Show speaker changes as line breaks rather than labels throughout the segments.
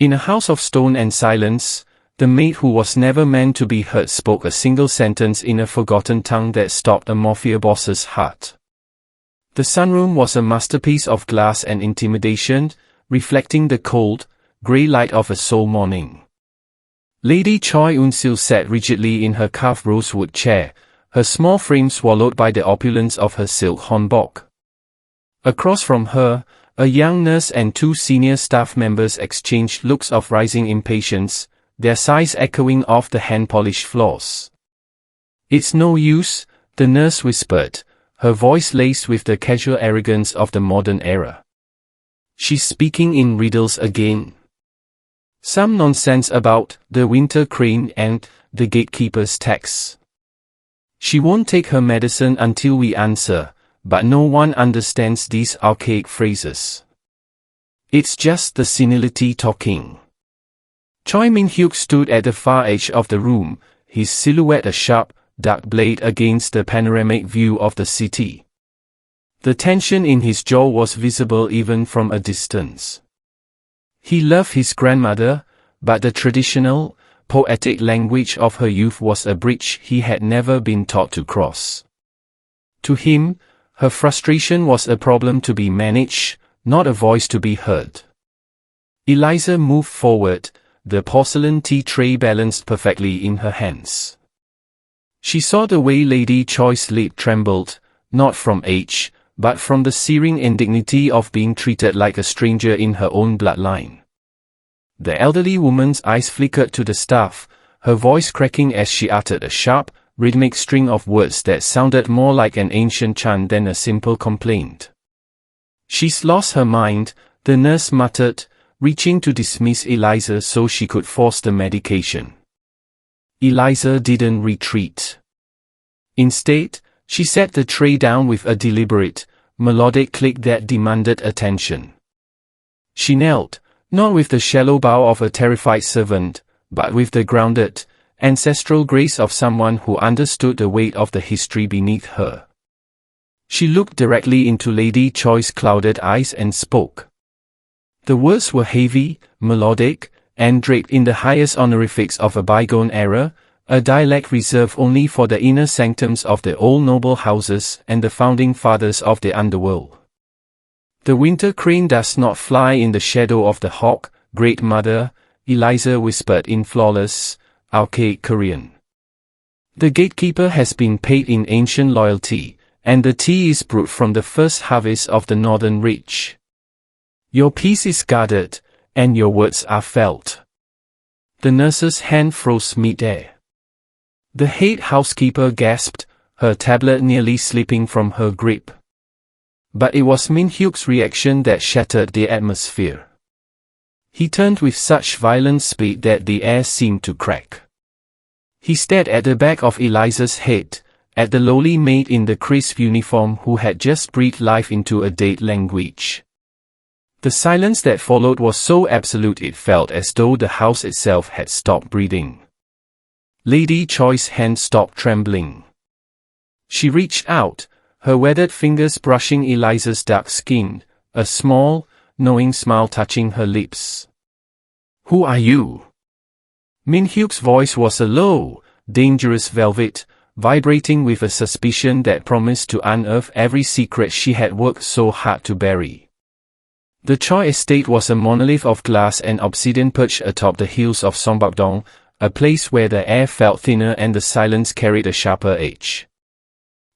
In a house of stone and silence, the maid who was never meant to be heard spoke a single sentence in a forgotten tongue that stopped a mafia boss's heart. The sunroom was a masterpiece of glass and intimidation, reflecting the cold, grey light of a Seoul morning. Lady Choi Eun-sil sat rigidly in her carved rosewood chair, her small frame swallowed by the opulence of her silk hanbok. Across from her, a young nurse and two senior staff members exchanged looks of rising impatience, their sighs echoing off the hand-polished floors. "It's no use," the nurse whispered, her voice laced with the casual arrogance of the modern era. "She's speaking in riddles again. Some nonsense about the winter crane and the gatekeeper's tax. She won't take her medicine until we answer, but no one understands these archaic phrases. It's just the senility talking." Choi Min-hyuk stood at the far edge of the room, his silhouette a sharp, dark blade against the panoramic view of the city. The tension in his jaw was visible even from a distance. He loved his grandmother, but the traditional, poetic language of her youth was a bridge he had never been taught to cross. To him, her frustration was a problem to be managed, not a voice to be heard. Eliza moved forward, the porcelain tea tray balanced perfectly in her hands. She saw the way Lady Choi's lip trembled, not from age, but from the searing indignity of being treated like a stranger in her own bloodline. The elderly woman's eyes flickered to the staff, her voice cracking as she uttered a sharp, rhythmic string of words that sounded more like an ancient chant than a simple complaint. "She's lost her mind," the nurse muttered, reaching to dismiss Eliza so she could force the medication. Eliza didn't retreat. Instead, she set the tray down with a deliberate, melodic click that demanded attention. She knelt, not with the shallow bow of a terrified servant, but with the grounded, ancestral grace of someone who understood the weight of the history beneath her. She looked directly into Lady Choi's clouded eyes and spoke. The words were heavy, melodic, and draped in the highest honorifics of a bygone era, a dialect reserved only for the inner sanctums of the old noble houses and the founding fathers of the underworld. "The winter crane does not fly in the shadow of the hawk, great mother," Eliza whispered in flawless, archaic Korean. "The gatekeeper has been paid in ancient loyalty, and the tea is brewed from the first harvest of the northern ridge. Your peace is guarded, and your words are felt." The nurse's hand froze mid-air. The head housekeeper gasped, her tablet nearly slipping from her grip. But it was Min-hyuk's reaction that shattered the atmosphere. He turned with such violent speed that the air seemed to crack. He stared at the back of Eliza's head, at the lowly maid in the crisp uniform who had just breathed life into a dead language. The silence that followed was so absolute it felt as though the house itself had stopped breathing. Lady Choi's hand stopped trembling. She reached out, her weathered fingers brushing Eliza's dark skin, a small, knowing smile touching her lips. "Who are you?" Min-hyuk's voice was a low, dangerous velvet, vibrating with a suspicion that promised to unearth every secret she had worked so hard to bury. The Choi estate was a monolith of glass and obsidian perched atop the hills of Songbakdong, a place where the air felt thinner and the silence carried a sharper edge.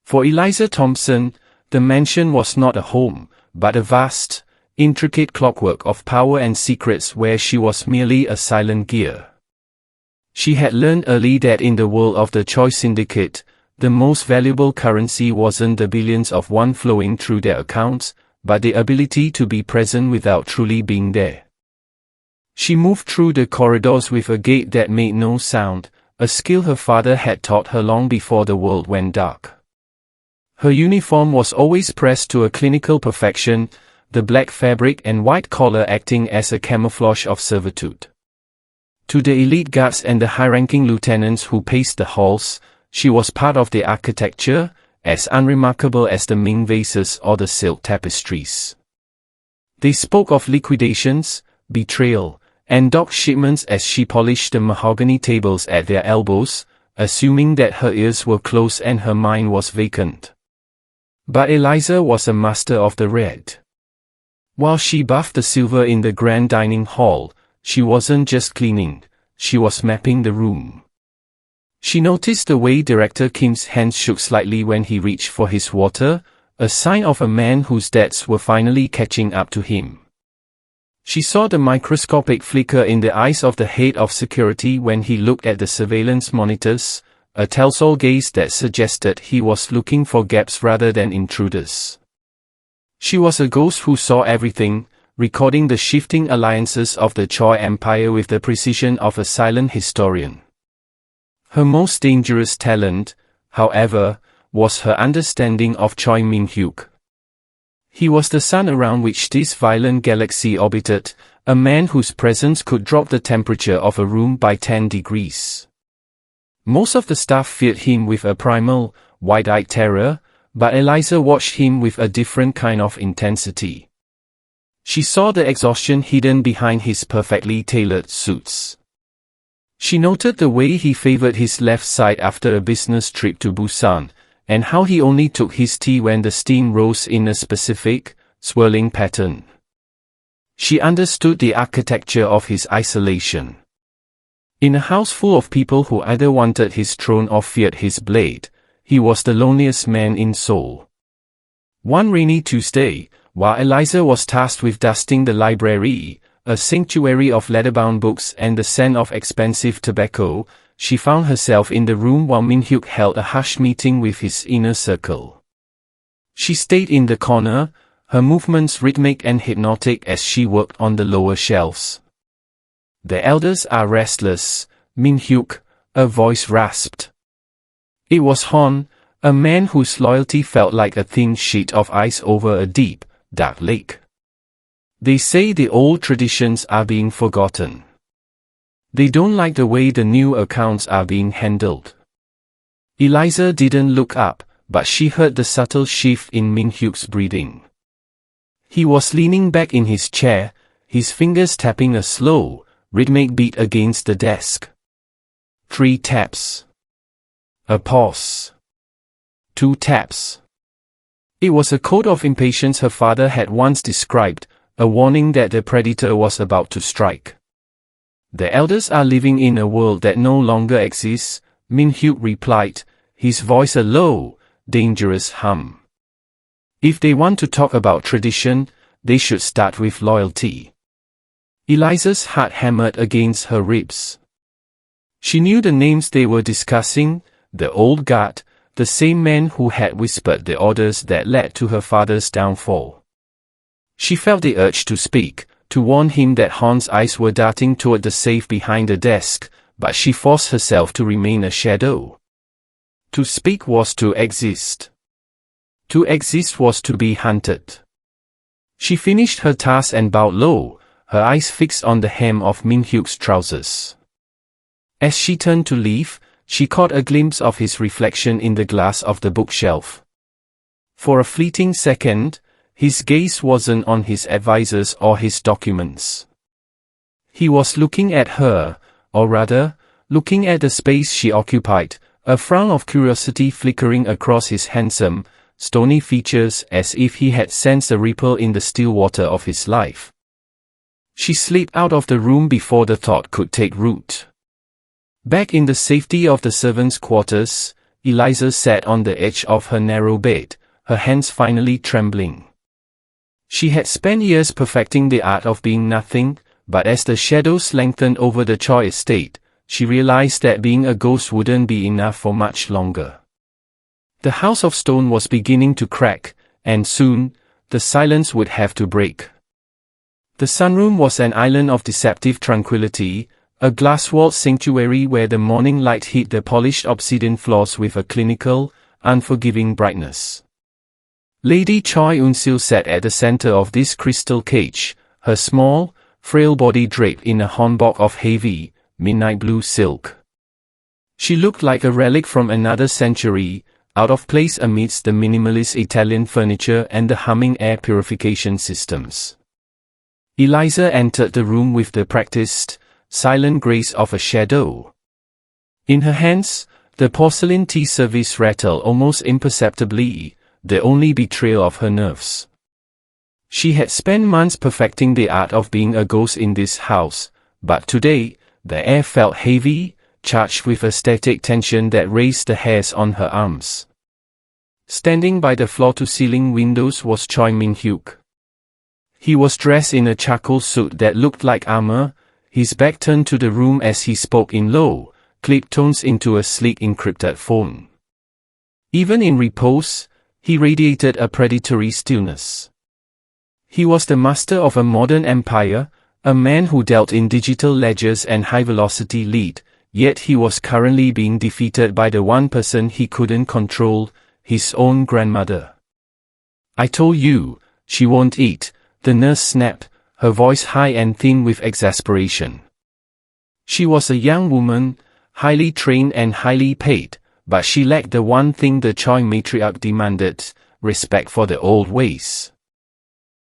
For Eliza Thompson, the mansion was not a home, but a vast, intricate clockwork of power and secrets where she was merely a silent gear. She had learned early that in the world of the Choi Syndicate, the most valuable currency wasn't the billions of won flowing through their accounts, but the ability to be present without truly being there. She moved through the corridors with a gait that made no sound, a skill her father had taught her long before the world went dark. Her uniform was always pressed to a clinical perfection, the black fabric and white collar acting as a camouflage of servitude. To the elite guards and the high-ranking lieutenants who paced the halls, she was part of the architecture, as unremarkable as the Ming vases or the silk tapestries. They spoke of liquidations, betrayal, and docked shipments as she polished the mahogany tables at their elbows, assuming that her ears were closed and her mind was vacant. But Eliza was a master of the red. While she buffed the silver in the grand dining hall, she wasn't just cleaning, she was mapping the room. She noticed the way Director Kim's hands shook slightly when he reached for his water, a sign of a man whose debts were finally catching up to him. She saw the microscopic flicker in the eyes of the head of security when he looked at the surveillance monitors, a telltale gaze that suggested he was looking for gaps rather than intruders. She was a ghost who saw everything, recording the shifting alliances of the Choi Empire with the precision of a silent historian. Her most dangerous talent, however, was her understanding of Choi Min-hyuk. He was the sun around which this violent galaxy orbited, a man whose presence could drop the temperature of a room by 10 degrees. Most of the staff feared him with a primal, wide-eyed terror, but Eliza watched him with a different kind of intensity. She saw the exhaustion hidden behind his perfectly tailored suits. She noted the way he favored his left side after a business trip to Busan, and how he only took his tea when the steam rose in a specific, swirling pattern. She understood the architecture of his isolation. In a house full of people who either wanted his throne or feared his blade, he was the loneliest man in Seoul. One rainy Tuesday, while Eliza was tasked with dusting the library, a sanctuary of leather-bound books and the scent of expensive tobacco, she found herself in the room while Min-hyuk held a hushed meeting with his inner circle. She stayed in the corner, her movements rhythmic and hypnotic as she worked on the lower shelves. "The elders are restless, Min-hyuk," a voice rasped. It was Hon, a man whose loyalty felt like a thin sheet of ice over a deep, dark lake. "They say the old traditions are being forgotten. They don't like the way the new accounts are being handled." Eliza didn't look up, but she heard the subtle shift in Min-hyuk's breathing. He was leaning back in his chair, his fingers tapping a slow, rhythmic beat against the desk. 3 taps. A pause. 2 taps. It was a code of impatience her father had once described, a warning that the predator was about to strike. "The elders are living in a world that no longer exists," Min-hyuk replied, his voice a low, dangerous hum. "If they want to talk about tradition, they should start with loyalty." Eliza's heart hammered against her ribs. She knew the names they were discussing, the old guard, the same man who had whispered the orders that led to her father's downfall. She felt the urge to speak, to warn him that Han's eyes were darting toward the safe behind the desk, but she forced herself to remain a shadow. To speak was to exist. To exist was to be hunted. She finished her task and bowed low, her eyes fixed on the hem of Min-hyuk's trousers. As she turned to leave, she caught a glimpse of his reflection in the glass of the bookshelf. For a fleeting second, his gaze wasn't on his advisors or his documents. He was looking at her, or rather, looking at the space she occupied, a frown of curiosity flickering across his handsome, stony features as if he had sensed a ripple in the still water of his life. She slipped out of the room before the thought could take root. Back in the safety of the servants' quarters, Eliza sat on the edge of her narrow bed, her hands finally trembling. She had spent years perfecting the art of being nothing, but as the shadows lengthened over the Choi estate, she realized that being a ghost wouldn't be enough for much longer. The house of stone was beginning to crack, and soon, the silence would have to break. The sunroom was an island of deceptive tranquility, a glass-walled sanctuary where the morning light hit the polished obsidian floors with a clinical, unforgiving brightness. Lady Choi Eun-sil sat at the center of this crystal cage, her small, frail body draped in a hanbok of heavy, midnight blue silk. She looked like a relic from another century, out of place amidst the minimalist Italian furniture and the humming air purification systems. Eliza entered the room with the practiced, silent grace of a shadow. In her hands, the porcelain tea service rattled almost imperceptibly, the only betrayal of her nerves. She had spent months perfecting the art of being a ghost in this house, but today, the air felt heavy, charged with a static tension that raised the hairs on her arms. Standing by the floor-to-ceiling windows was Choi Min-hyuk. He was dressed in a charcoal suit that looked like armor, his back turned to the room as he spoke in low, clipped tones into a sleek encrypted phone. Even in repose, he radiated a predatory stillness. He was the master of a modern empire, a man who dealt in digital ledgers and high-velocity lead, yet he was currently being defeated by the one person he couldn't control, his own grandmother. "I told you, she won't eat," the nurse snapped, her voice high and thin with exasperation. She was a young woman, highly trained and highly paid, but she lacked the one thing the Choi matriarch demanded, respect for the old ways.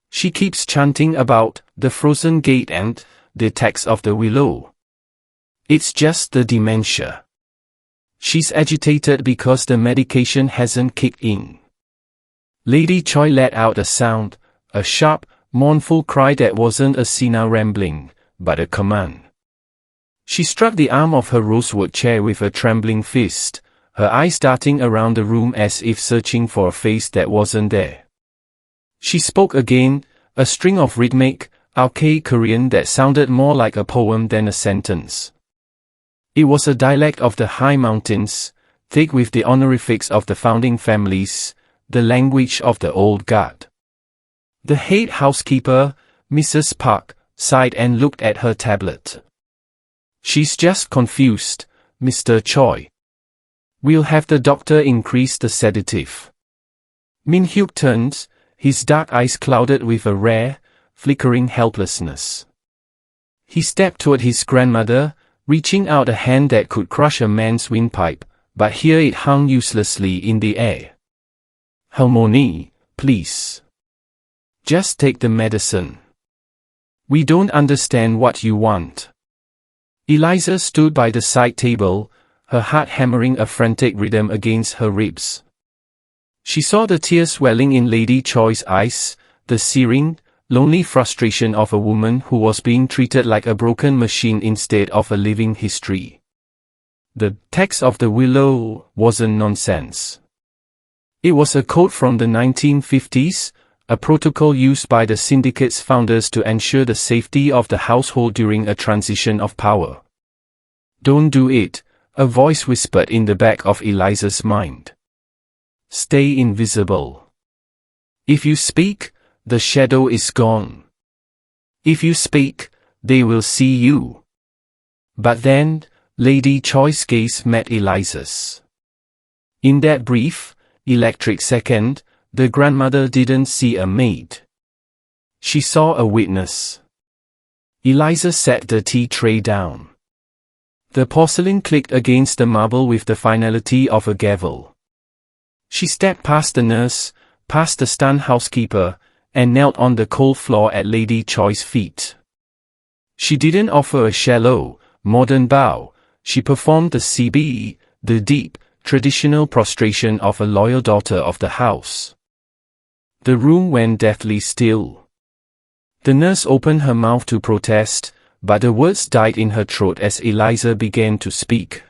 She keeps chanting about the frozen gate and the text of the willow. It's just the dementia. She's agitated because the medication hasn't kicked in. Lady Choi let out a sound, a sharp, mournful cry that wasn't a senile rambling, but a command. She struck the arm of her rosewood chair with a trembling fist, her eyes darting around the room as if searching for a face that wasn't there. She spoke again, a string of rhythmic, archaic Korean that sounded more like a poem than a sentence. It was a dialect of the high mountains, thick with the honorifics of the founding families, the language of the old guard. The head housekeeper, Mrs. Park, sighed and looked at her tablet. "She's just confused, Mr. Choi. We'll have the doctor increase the sedative." Min-hyuk turned, his dark eyes clouded with a rare, flickering helplessness. He stepped toward his grandmother, reaching out a hand that could crush a man's windpipe, but here it hung uselessly in the air. "Harmony, please. Just take the medicine. We don't understand what you want." Eliza stood by the side table, her heart hammering a frantic rhythm against her ribs. She saw the tears welling in Lady Choi's eyes, the searing, lonely frustration of a woman who was being treated like a broken machine instead of a living history. The text of the willow wasn't nonsense. It was a code from the 1950s, a protocol used by the Syndicate's founders to ensure the safety of the household during a transition of power. "Don't do it," a voice whispered in the back of Eliza's mind. "Stay invisible. If you speak, the shadow is gone. If you speak, they will see you." But then, Lady Choi's gaze met Eliza's. In that brief, electric second, the grandmother didn't see a maid. She saw a witness. Eliza set the tea tray down. The porcelain clicked against the marble with the finality of a gavel. She stepped past the nurse, past the stunned housekeeper, and knelt on the cold floor at Lady Choi's feet. She didn't offer a shallow, modern bow, she performed the CBE, the deep, traditional prostration of a loyal daughter of the house. The room went deathly still. The nurse opened her mouth to protest, but the words died in her throat as Eliza began to speak.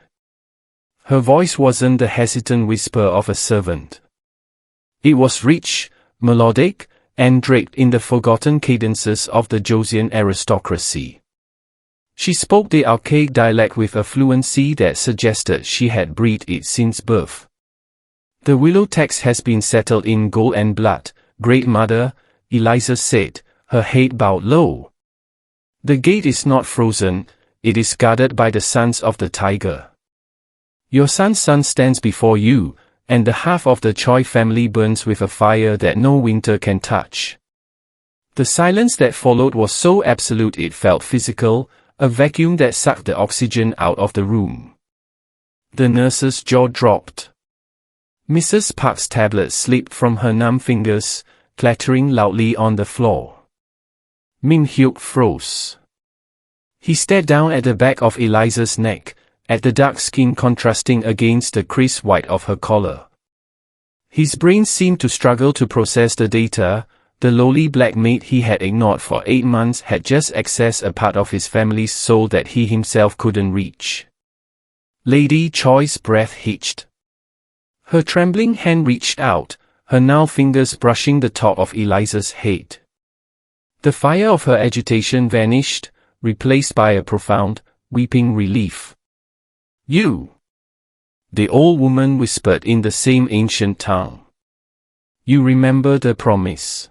Her voice wasn't the hesitant whisper of a servant. It was rich, melodic, and draped in the forgotten cadences of the Joseon aristocracy. She spoke the archaic dialect with a fluency that suggested she had breathed it since birth. "The willow text has been settled in gold and blood, Great Mother," Eliza said, her head bowed low. "The gate is not frozen, it is guarded by the sons of the tiger. Your son's son stands before you, and the half of the Choi family burns with a fire that no winter can touch." The silence that followed was so absolute it felt physical, a vacuum that sucked the oxygen out of the room. The nurse's jaw dropped. Mrs. Park's tablet slipped from her numb fingers, clattering loudly on the floor. Min-hyuk froze. He stared down at the back of Eliza's neck, at the dark skin contrasting against the crisp white of her collar. His brain seemed to struggle to process the data. The lowly black maid he had ignored for 8 months had just accessed a part of his family's soul that he himself couldn't reach. Lady Choi's breath hitched. Her trembling hand reached out, her gnarled fingers brushing the top of Eliza's head. The fire of her agitation vanished, replaced by a profound, weeping relief. "You!" the old woman whispered in the same ancient tongue. "You remember the promise."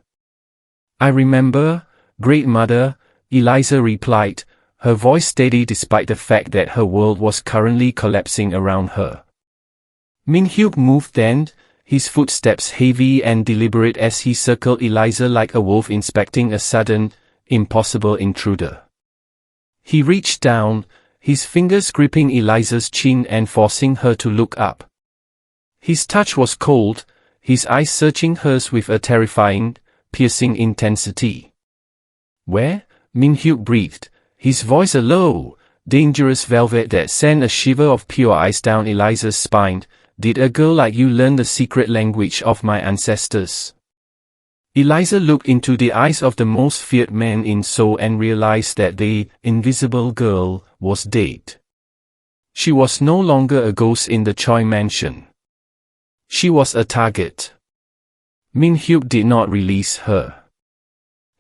"I remember, Great Mother," Eliza replied, her voice steady despite the fact that her world was currently collapsing around her. Min-hyuk moved then, his footsteps heavy and deliberate as he circled Eliza like a wolf inspecting a sudden, impossible intruder. He reached down, his fingers gripping Eliza's chin and forcing her to look up. His touch was cold, his eyes searching hers with a terrifying, piercing intensity. "Where?" Min-hyuk breathed, his voice a low, dangerous velvet that sent a shiver of pure ice down Eliza's spine. "Did a girl like you learn the secret language of my ancestors?" Eliza looked into the eyes of the most feared man in Seoul and realized that the invisible girl was dead. She was no longer a ghost in the Choi mansion. She was a target. Min-hyuk did not release her.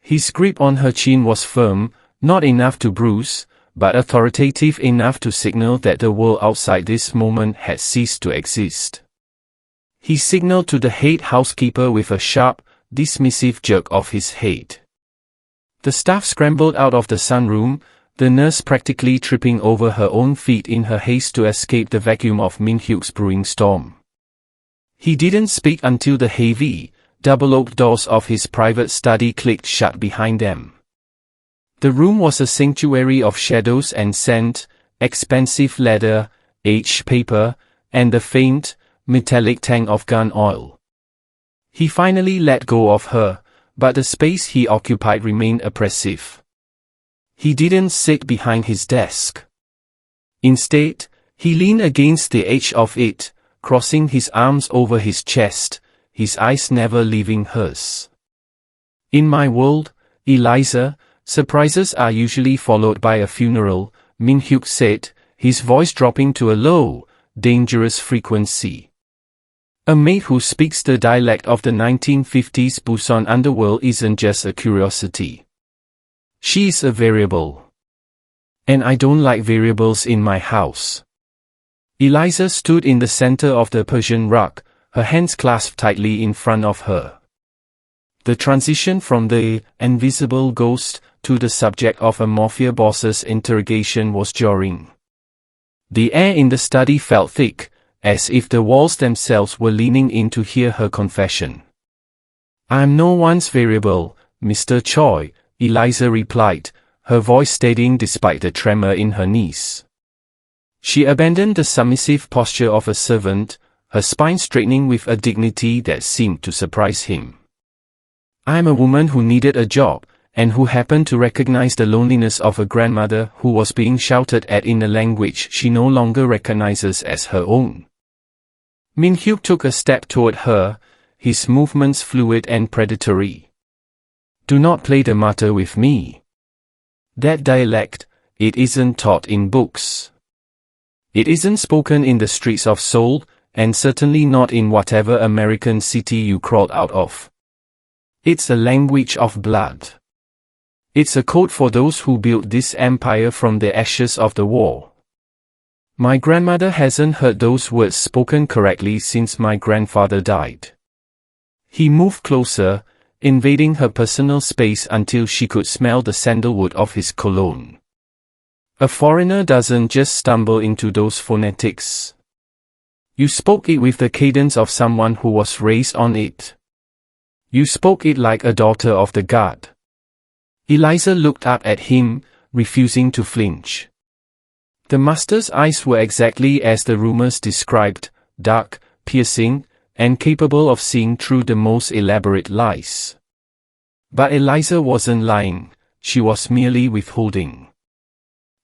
His grip on her chin was firm, not enough to bruise, but authoritative enough to signal that the world outside this moment had ceased to exist. He signaled to the head housekeeper with a sharp, dismissive jerk of his head. The staff scrambled out of the sunroom, the nurse practically tripping over her own feet in her haste to escape the vacuum of Min-hyuk's brewing storm. He didn't speak until the heavy, double-oaked doors of his private study clicked shut behind them. The room was a sanctuary of shadows and scent, expensive leather, aged paper, and the faint, metallic tang of gun oil. He finally let go of her, but the space he occupied remained oppressive. He didn't sit behind his desk. Instead, he leaned against the edge of it, crossing his arms over his chest, his eyes never leaving hers. "In my world, Eliza, surprises are usually followed by a funeral," Min-hyuk said, his voice dropping to a low, dangerous frequency. "A maid who speaks the dialect of the 1950s Busan underworld isn't just a curiosity. She's a variable. And I don't like variables in my house." Eliza stood in the center of the Persian rug, her hands clasped tightly in front of her. The transition from the invisible ghost to the subject of a Mafia boss's interrogation was jarring. The air in the study felt thick, as if the walls themselves were leaning in to hear her confession. "I'm no one's variable, Mr. Choi," Eliza replied, her voice steadying despite the tremor in her knees. She abandoned the submissive posture of a servant, her spine straightening with a dignity that seemed to surprise him. "I'm a woman who needed a job, and who happened to recognize the loneliness of a grandmother who was being shouted at in a language she no longer recognizes as her own." Min-hyuk took a step toward her, his movements fluid and predatory. "Do not play the martyr with me. That dialect, it isn't taught in books. It isn't spoken in the streets of Seoul, and certainly not in whatever American city you crawled out of. It's a language of blood. It's a code for those who built this empire from the ashes of the war. My grandmother hasn't heard those words spoken correctly since my grandfather died." He moved closer, invading her personal space until she could smell the sandalwood of his cologne. "A foreigner doesn't just stumble into those phonetics. You spoke it with the cadence of someone who was raised on it. You spoke it like a daughter of the god." Eliza looked up at him, refusing to flinch. The master's eyes were exactly as the rumors described, dark, piercing, and capable of seeing through the most elaborate lies. But Eliza wasn't lying, she was merely withholding.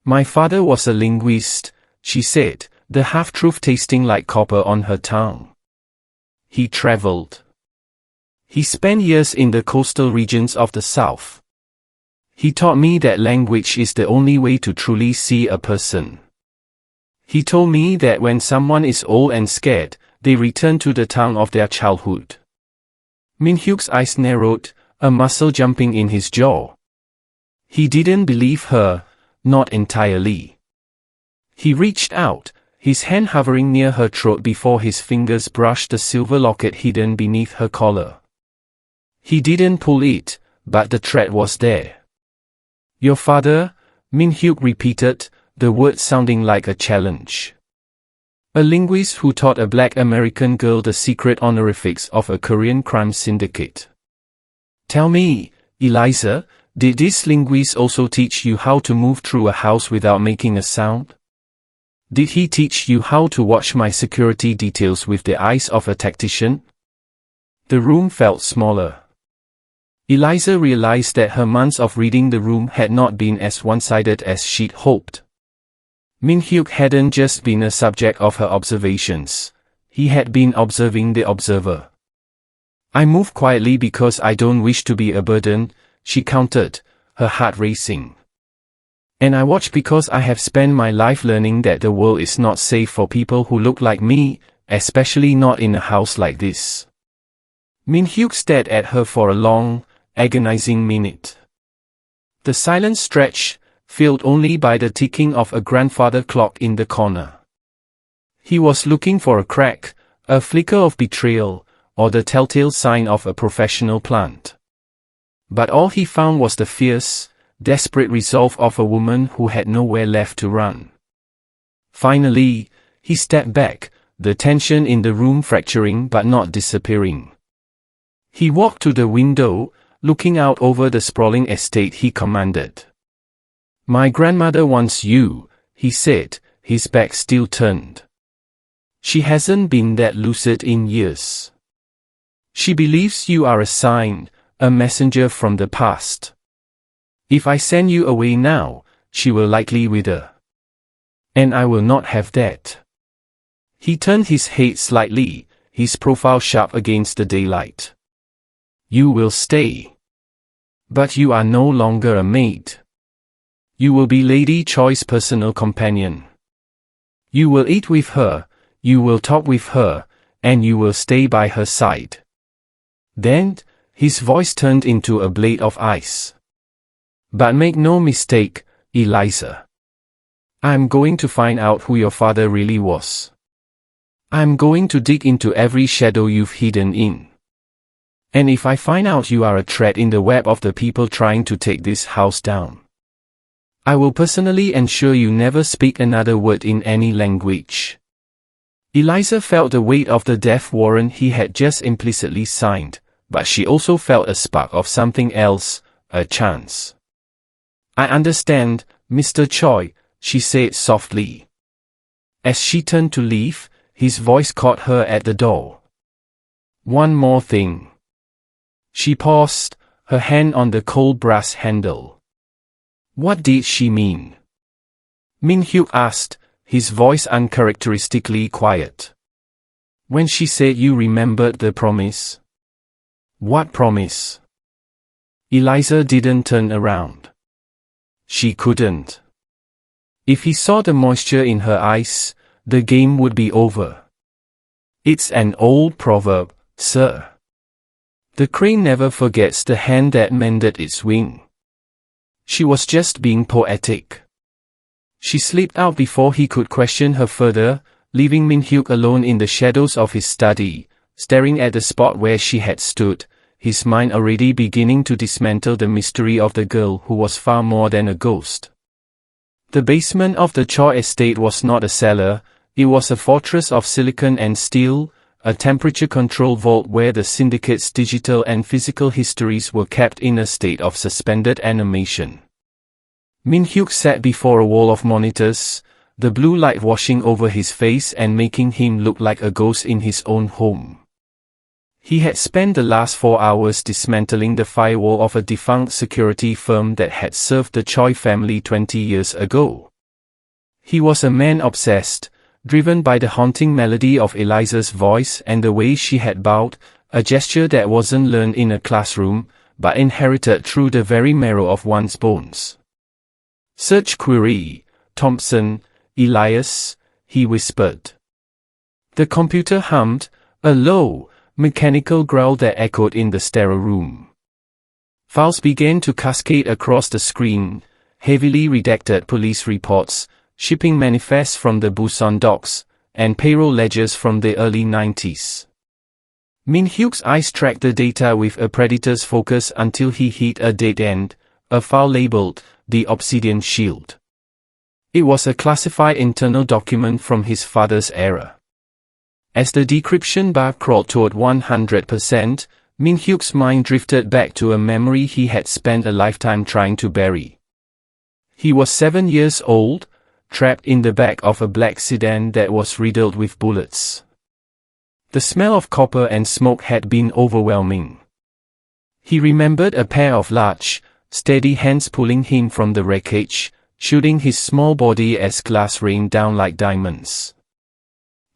My father was a linguist, she said, the half-truth tasting like copper on her tongue. He traveled. He spent years in the coastal regions of the South. He taught me that language is the only way to truly see a person. He told me that when someone is old and scared, they return to the tongue of their childhood. Min-hyuk's eyes narrowed, a muscle jumping in his jaw. He didn't believe her, not entirely. He reached out, his hand hovering near her throat before his fingers brushed the silver locket hidden beneath her collar. He didn't pull it, but the thread was there. Your father? Min-hyuk repeated, the word sounding like a challenge. A linguist who taught a black American girl the secret honorifics of a Korean crime syndicate. Tell me, Eliza, did this linguist also teach you how to move through a house without making a sound? Did he teach you how to watch my security details with the eyes of a tactician? The room felt smaller. Eliza realized that her months of reading the room had not been as one-sided as she'd hoped. Min-hyuk hadn't just been a subject of her observations, he had been observing the observer. I move quietly because I don't wish to be a burden, she countered, her heart racing. And I watch because I have spent my life learning that the world is not safe for people who look like me, especially not in a house like this. Min-hyuk stared at her for a long, agonizing minute. The silence stretched, filled only by the ticking of a grandfather clock in the corner. He was looking for a crack, a flicker of betrayal, or the telltale sign of a professional plant. But all he found was the fierce, desperate resolve of a woman who had nowhere left to run. Finally, he stepped back, the tension in the room fracturing but not disappearing. He walked to the window, looking out over the sprawling estate. He commanded. My grandmother wants you, he said, his back still turned. She hasn't been that lucid in years. She believes you are a sign, a messenger from the past. If I send you away now, she will likely wither. And I will not have that. He turned his head slightly, his profile sharp against the daylight. You will stay. But you are no longer a maid. You will be Lady Choi's personal companion. You will eat with her, you will talk with her, and you will stay by her side. Then, his voice turned into a blade of ice. But make no mistake, Eliza. I'm going to find out who your father really was. I'm going to dig into every shadow you've hidden in. And if I find out you are a thread in the web of the people trying to take this house down, I will personally ensure you never speak another word in any language. Eliza felt the weight of the death warrant he had just implicitly signed, but she also felt a spark of something else, a chance. I understand, Mr. Choi, she said softly. As she turned to leave, his voice caught her at the door. One more thing. She paused, her hand on the cold brass handle. What did she mean? Min-hyuk asked, his voice uncharacteristically quiet. When she said you remembered the promise. What promise? Eliza didn't turn around. She couldn't. If he saw the moisture in her eyes, the game would be over. It's an old proverb, sir. The crane never forgets the hand that mended its wing. She was just being poetic. She slipped out before he could question her further, leaving Min-hyuk alone in the shadows of his study, staring at the spot where she had stood, his mind already beginning to dismantle the mystery of the girl who was far more than a ghost. The basement of the Choi estate was not a cellar, it was a fortress of silicon and steel, a temperature-controlled vault where the Syndicate's digital and physical histories were kept in a state of suspended animation. Min-hyuk sat before a wall of monitors, the blue light washing over his face and making him look like a ghost in his own home. He had spent the last 4 hours dismantling the firewall of a defunct security firm that had served the Choi family 20 years ago. He was a man obsessed, driven by the haunting melody of Eliza's voice and the way she had bowed, a gesture that wasn't learned in a classroom, but inherited through the very marrow of one's bones. "Search query, Thompson, Elias," he whispered. The computer hummed, a low, mechanical growl that echoed in the sterile room. Files began to cascade across the screen, heavily redacted police reports, shipping manifests from the Busan docks, and payroll ledgers from the early 90s. Min-hyuk's eyes tracked the data with a predator's focus until he hit a dead end, a file labeled, "The Obsidian Shield." It was a classified internal document from his father's era. As the decryption bar crawled toward 100%, Min-hyuk's mind drifted back to a memory he had spent a lifetime trying to bury. He was 7 years old, trapped in the back of a black sedan that was riddled with bullets. The smell of copper and smoke had been overwhelming. He remembered a pair of large, steady hands pulling him from the wreckage, shooting his small body as glass rained down like diamonds.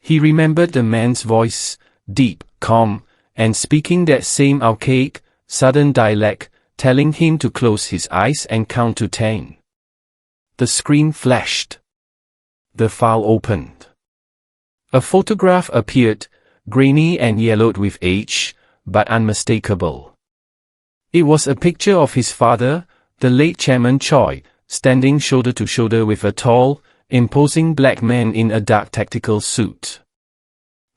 He remembered the man's voice, deep, calm, and speaking that same archaic, southern dialect, telling him to close his eyes and count to 10. The screen flashed. The file opened. A photograph appeared, grainy and yellowed with age, but unmistakable. It was a picture of his father, the late Chairman Choi, standing shoulder to shoulder with a tall, imposing black man in a dark tactical suit.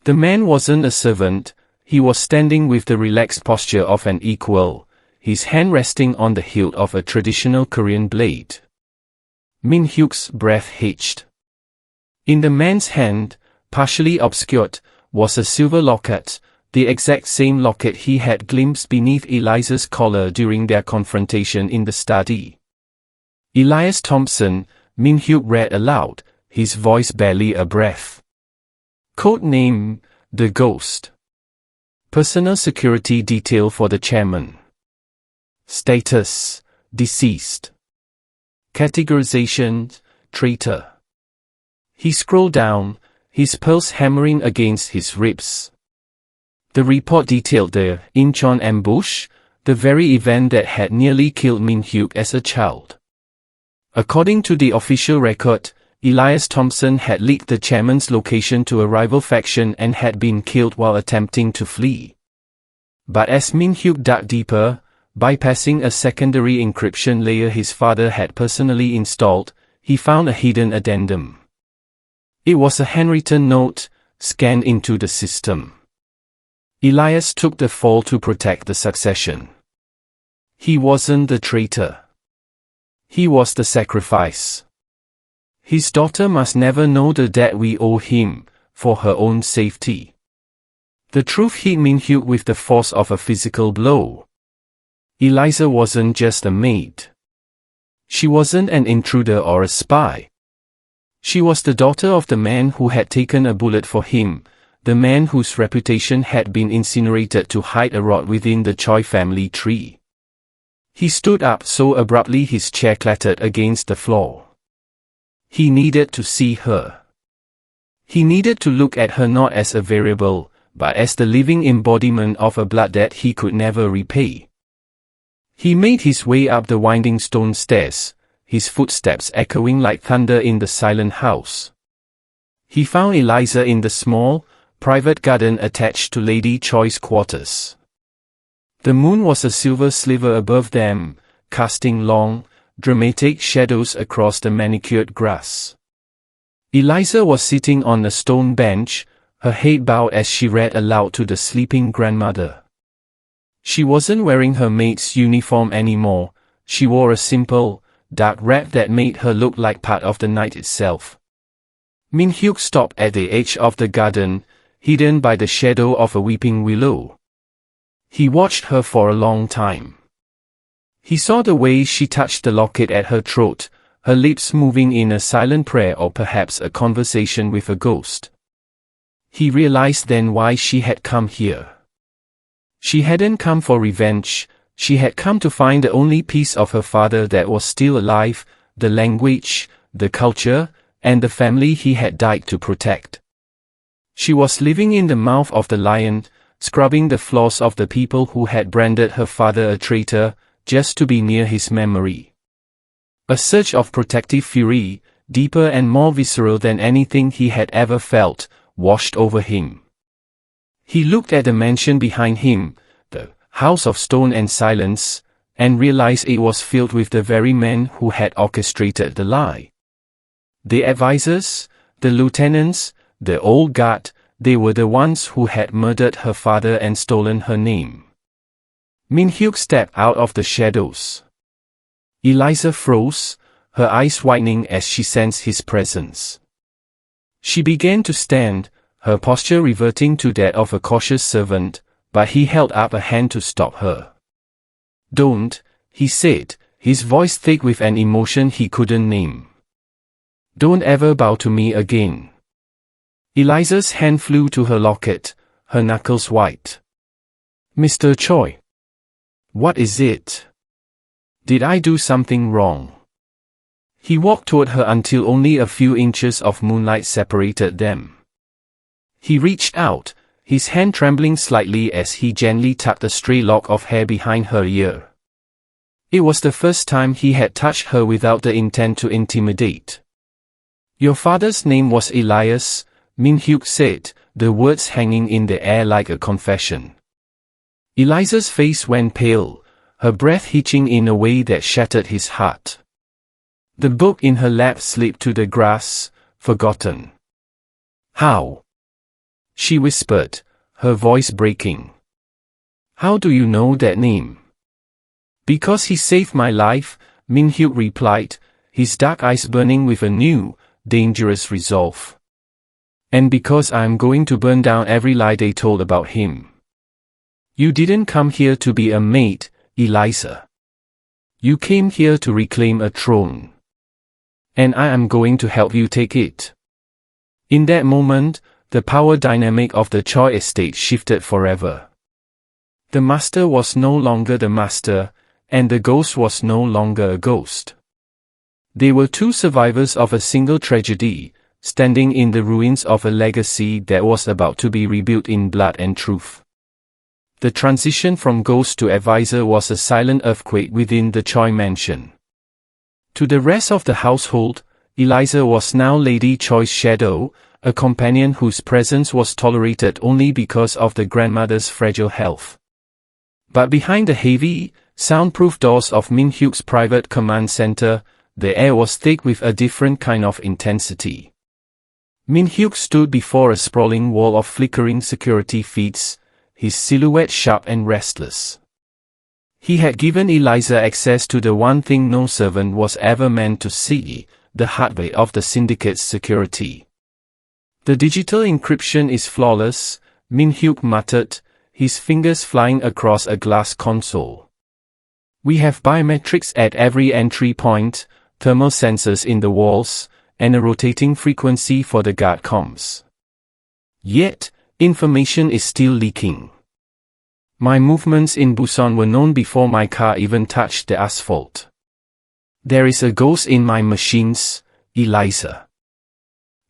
The man wasn't a servant, he was standing with the relaxed posture of an equal, his hand resting on the hilt of a traditional Korean blade. Min-hyuk's breath hitched. In the man's hand, partially obscured, was a silver locket, the exact same locket he had glimpsed beneath Eliza's collar during their confrontation in the study. "Eliza Thompson," Min-hyuk read aloud, his voice barely a breath. Code name, The Ghost. Personal security detail for the chairman. Status, deceased. Categorization, traitor. He scrolled down, his pulse hammering against his ribs. The report detailed the Incheon ambush, the very event that had nearly killed Min-hyuk as a child. According to the official record, Eliza Thompson had leaked the chairman's location to a rival faction and had been killed while attempting to flee. But as Min-hyuk dug deeper, bypassing a secondary encryption layer his father had personally installed, he found a hidden addendum. It was a handwritten note, scanned into the system. Elias took the fall to protect the succession. He wasn't the traitor. He was the sacrifice. His daughter must never know the debt we owe him, for her own safety. The truth hit Min-hyuk with the force of a physical blow. Eliza wasn't just a maid. She wasn't an intruder or a spy. She was the daughter of the man who had taken a bullet for him, the man whose reputation had been incinerated to hide a rot within the Choi family tree. He stood up so abruptly his chair clattered against the floor. He needed to see her. He needed to look at her not as a variable, but as the living embodiment of a blood debt he could never repay. He made his way up the winding stone stairs, his footsteps echoing like thunder in the silent house. He found Eliza in the small, private garden attached to Lady Choi's quarters. The moon was a silver sliver above them, casting long, dramatic shadows across the manicured grass. Eliza was sitting on a stone bench, her head bowed as she read aloud to the sleeping grandmother. She wasn't wearing her maid's uniform anymore, she wore a simple, dark wrap that made her look like part of the night itself. Min-hyuk stopped at the edge of the garden, hidden by the shadow of a weeping willow. He watched her for a long time. He saw the way she touched the locket at her throat, her lips moving in a silent prayer or perhaps a conversation with a ghost. He realized then why she had come here. She hadn't come for revenge, she had come to find the only piece of her father that was still alive, the language, the culture, and the family he had died to protect. She was living in the mouth of the lion, scrubbing the floors of the people who had branded her father a traitor, just to be near his memory. A surge of protective fury, deeper and more visceral than anything he had ever felt, washed over him. He looked at the mansion behind him, the house of stone and silence, and realized it was filled with the very men who had orchestrated the lie. The advisors, the lieutenants, the old guard, they were the ones who had murdered her father and stolen her name. Min-hyuk stepped out of the shadows. Eliza froze, her eyes widening as she sensed his presence. She began to stand, her posture reverting to that of a cautious servant, but he held up a hand to stop her. "Don't," he said, his voice thick with an emotion he couldn't name. "Don't ever bow to me again." Eliza's hand flew to her locket, her knuckles white. "Mr. Choi. What is it? Did I do something wrong?" He walked toward her until only a few inches of moonlight separated them. He reached out, his hand trembling slightly as he gently tucked a stray lock of hair behind her ear. It was the first time he had touched her without the intent to intimidate. "Your father's name was Elias," Min-hyuk said, the words hanging in the air like a confession. Eliza's face went pale, her breath hitching in a way that shattered his heart. The book in her lap slipped to the grass, forgotten. "How?" she whispered, her voice breaking. "How do you know that name?" "Because he saved my life," Min-hyuk replied, his dark eyes burning with a new, dangerous resolve. "And because I'm going to burn down every lie they told about him. You didn't come here to be a maid, Eliza. You came here to reclaim a throne. And I am going to help you take it." In that moment, the power dynamic of the Choi estate shifted forever. The master was no longer the master, and the ghost was no longer a ghost. They were two survivors of a single tragedy, standing in the ruins of a legacy that was about to be rebuilt in blood and truth. The transition from ghost to advisor was a silent earthquake within the Choi mansion. To the rest of the household, Eliza was now Lady Choi's shadow, a companion whose presence was tolerated only because of the grandmother's fragile health. But behind the heavy, soundproof doors of Min-hyuk's private command center, the air was thick with a different kind of intensity. Min-hyuk stood before a sprawling wall of flickering security feeds, his silhouette sharp and restless. He had given Eliza access to the one thing no servant was ever meant to see, the heartbeat of the Syndicate's security. "The digital encryption is flawless," Min-hyuk muttered, his fingers flying across a glass console. "We have biometrics at every entry point, thermal sensors in the walls, and a rotating frequency for the guard comms. Yet, information is still leaking. My movements in Busan were known before my car even touched the asphalt. There is a ghost in my machines, Eliza."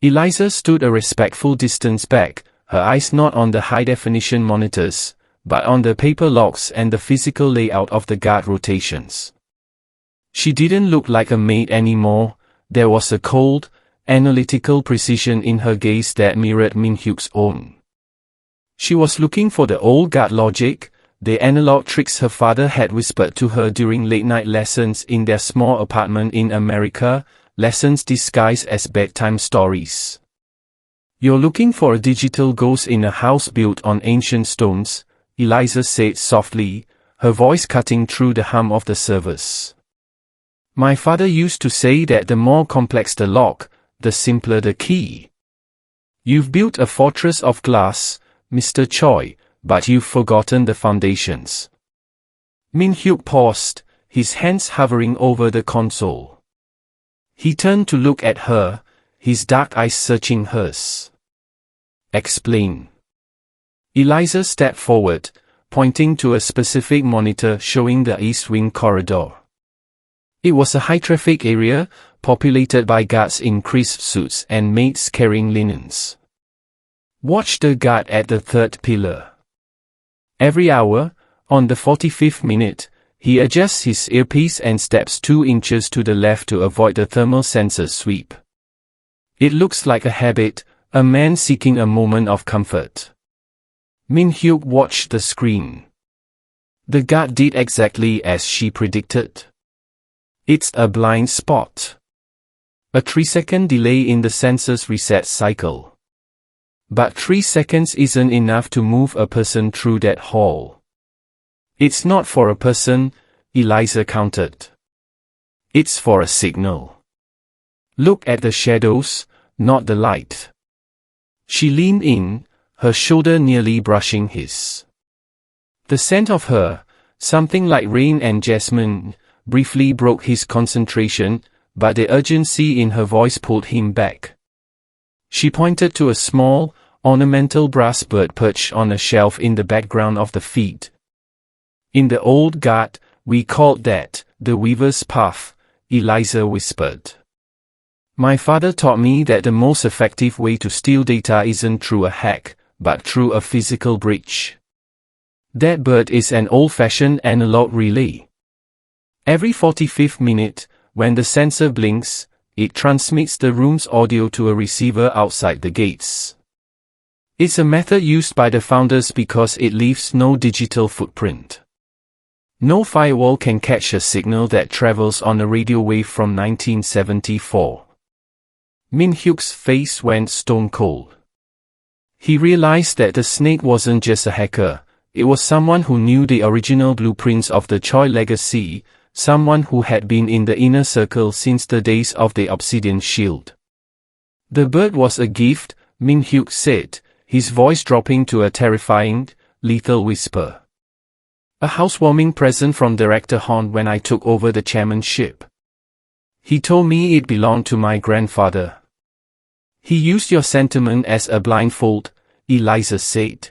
Eliza stood a respectful distance back, her eyes not on the high-definition monitors, but on the paper logs and the physical layout of the guard rotations. She didn't look like a maid anymore. There was a cold, analytical precision in her gaze that mirrored Min-hyuk's own. She was looking for the old guard logic, the analog tricks her father had whispered to her during late-night lessons in their small apartment in America, lessons disguised as bedtime stories. "You're looking for a digital ghost in a house built on ancient stones," Eliza said softly, her voice cutting through the hum of the servers. "My father used to say that the more complex the lock, the simpler the key. You've built a fortress of glass, Mr. Choi, but you've forgotten the foundations." Min-hyuk paused, his hands hovering over the console. He turned to look at her, his dark eyes searching hers. "Explain." Eliza stepped forward, pointing to a specific monitor showing the East Wing corridor. It was a high-traffic area, populated by guards in crisp suits and maids carrying linens. Watch the guard at the third pillar. Every hour, on the 45th minute, he adjusts his earpiece and steps 2 inches to the left to avoid the thermal sensor sweep. It looks like a habit, a man seeking a moment of comfort. Min-hyuk watched the screen. The guard did exactly as she predicted. It's a blind spot. A 3-second delay in the sensor's reset cycle. But 3 seconds isn't enough to move a person through that hall. It's not for a person, Eliza counted. It's for a signal. Look at the shadows, not the light. She leaned in, her shoulder nearly brushing his. The scent of her, something like rain and jasmine, briefly broke his concentration, but the urgency in her voice pulled him back. She pointed to a small, ornamental brass bird perched on a shelf in the background of the feed. In the old guard, we called that the weaver's path, Eliza whispered. My father taught me that the most effective way to steal data isn't through a hack, but through a physical breach. That bird is an old-fashioned analog relay. Every 45th minute, when the sensor blinks, it transmits the room's audio to a receiver outside the gates. It's a method used by the founders because it leaves no digital footprint. No firewall can catch a signal that travels on a radio wave from 1974. Min-hyuk's face went stone cold. He realized that the snake wasn't just a hacker, it was someone who knew the original blueprints of the Choi legacy, someone who had been in the inner circle since the days of the Obsidian Shield. The bird was a gift, Min-hyuk said, his voice dropping to a terrifying, lethal whisper. A housewarming present from Director Han when I took over the chairmanship. He told me it belonged to my grandfather. He used your sentiment as a blindfold, Eliza said.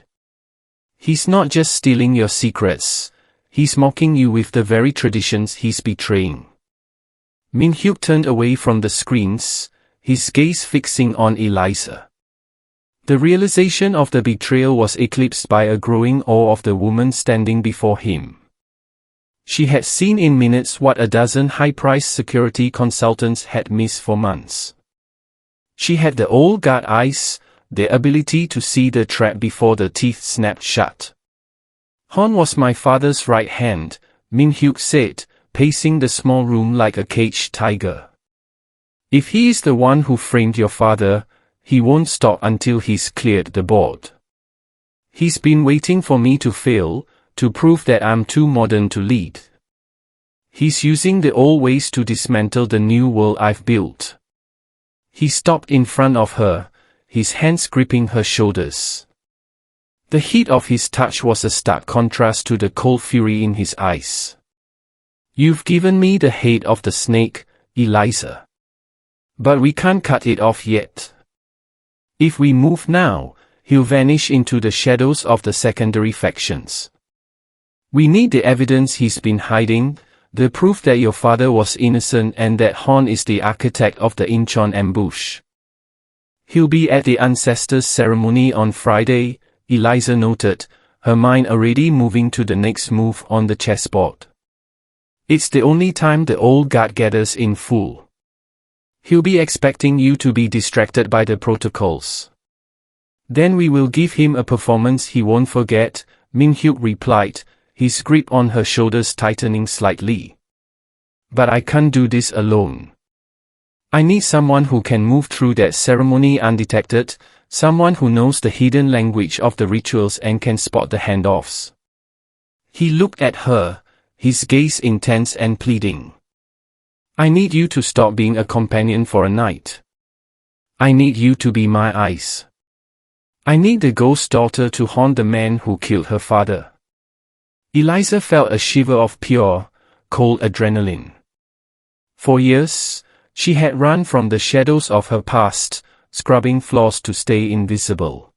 He's not just stealing your secrets, he's mocking you with the very traditions he's betraying. Min-hyuk turned away from the screens, his gaze fixing on Eliza. The realization of the betrayal was eclipsed by a growing awe of the woman standing before him. She had seen in minutes what a dozen high-priced security consultants had missed for months. She had the old guard eyes, the ability to see the trap before the teeth snapped shut. Han was my father's right hand, Min-hyuk said, pacing the small room like a caged tiger. If he is the one who framed your father, he won't stop until he's cleared the board. He's been waiting for me to fail, to prove that I'm too modern to lead. He's using the old ways to dismantle the new world I've built. He stopped in front of her, his hands gripping her shoulders. The heat of his touch was a stark contrast to the cold fury in his eyes. You've given me the hate of the snake, Eliza. But we can't cut it off yet. If we move now, he'll vanish into the shadows of the secondary factions. We need the evidence he's been hiding, the proof that your father was innocent and that Han is the architect of the Incheon ambush. He'll be at the ancestors' ceremony on Friday, Eliza noted, her mind already moving to the next move on the chessboard. It's the only time the old guard gathers in full. He'll be expecting you to be distracted by the protocols. Then we will give him a performance he won't forget, Min-hyuk replied, his grip on her shoulders tightening slightly. But I can't do this alone. I need someone who can move through that ceremony undetected, someone who knows the hidden language of the rituals and can spot the handoffs. He looked at her, his gaze intense and pleading. I need you to stop being a companion for a night. I need you to be my eyes. I need the ghost daughter to haunt the man who killed her father. Eliza felt a shiver of pure, cold adrenaline. For years, she had run from the shadows of her past, scrubbing floors to stay invisible.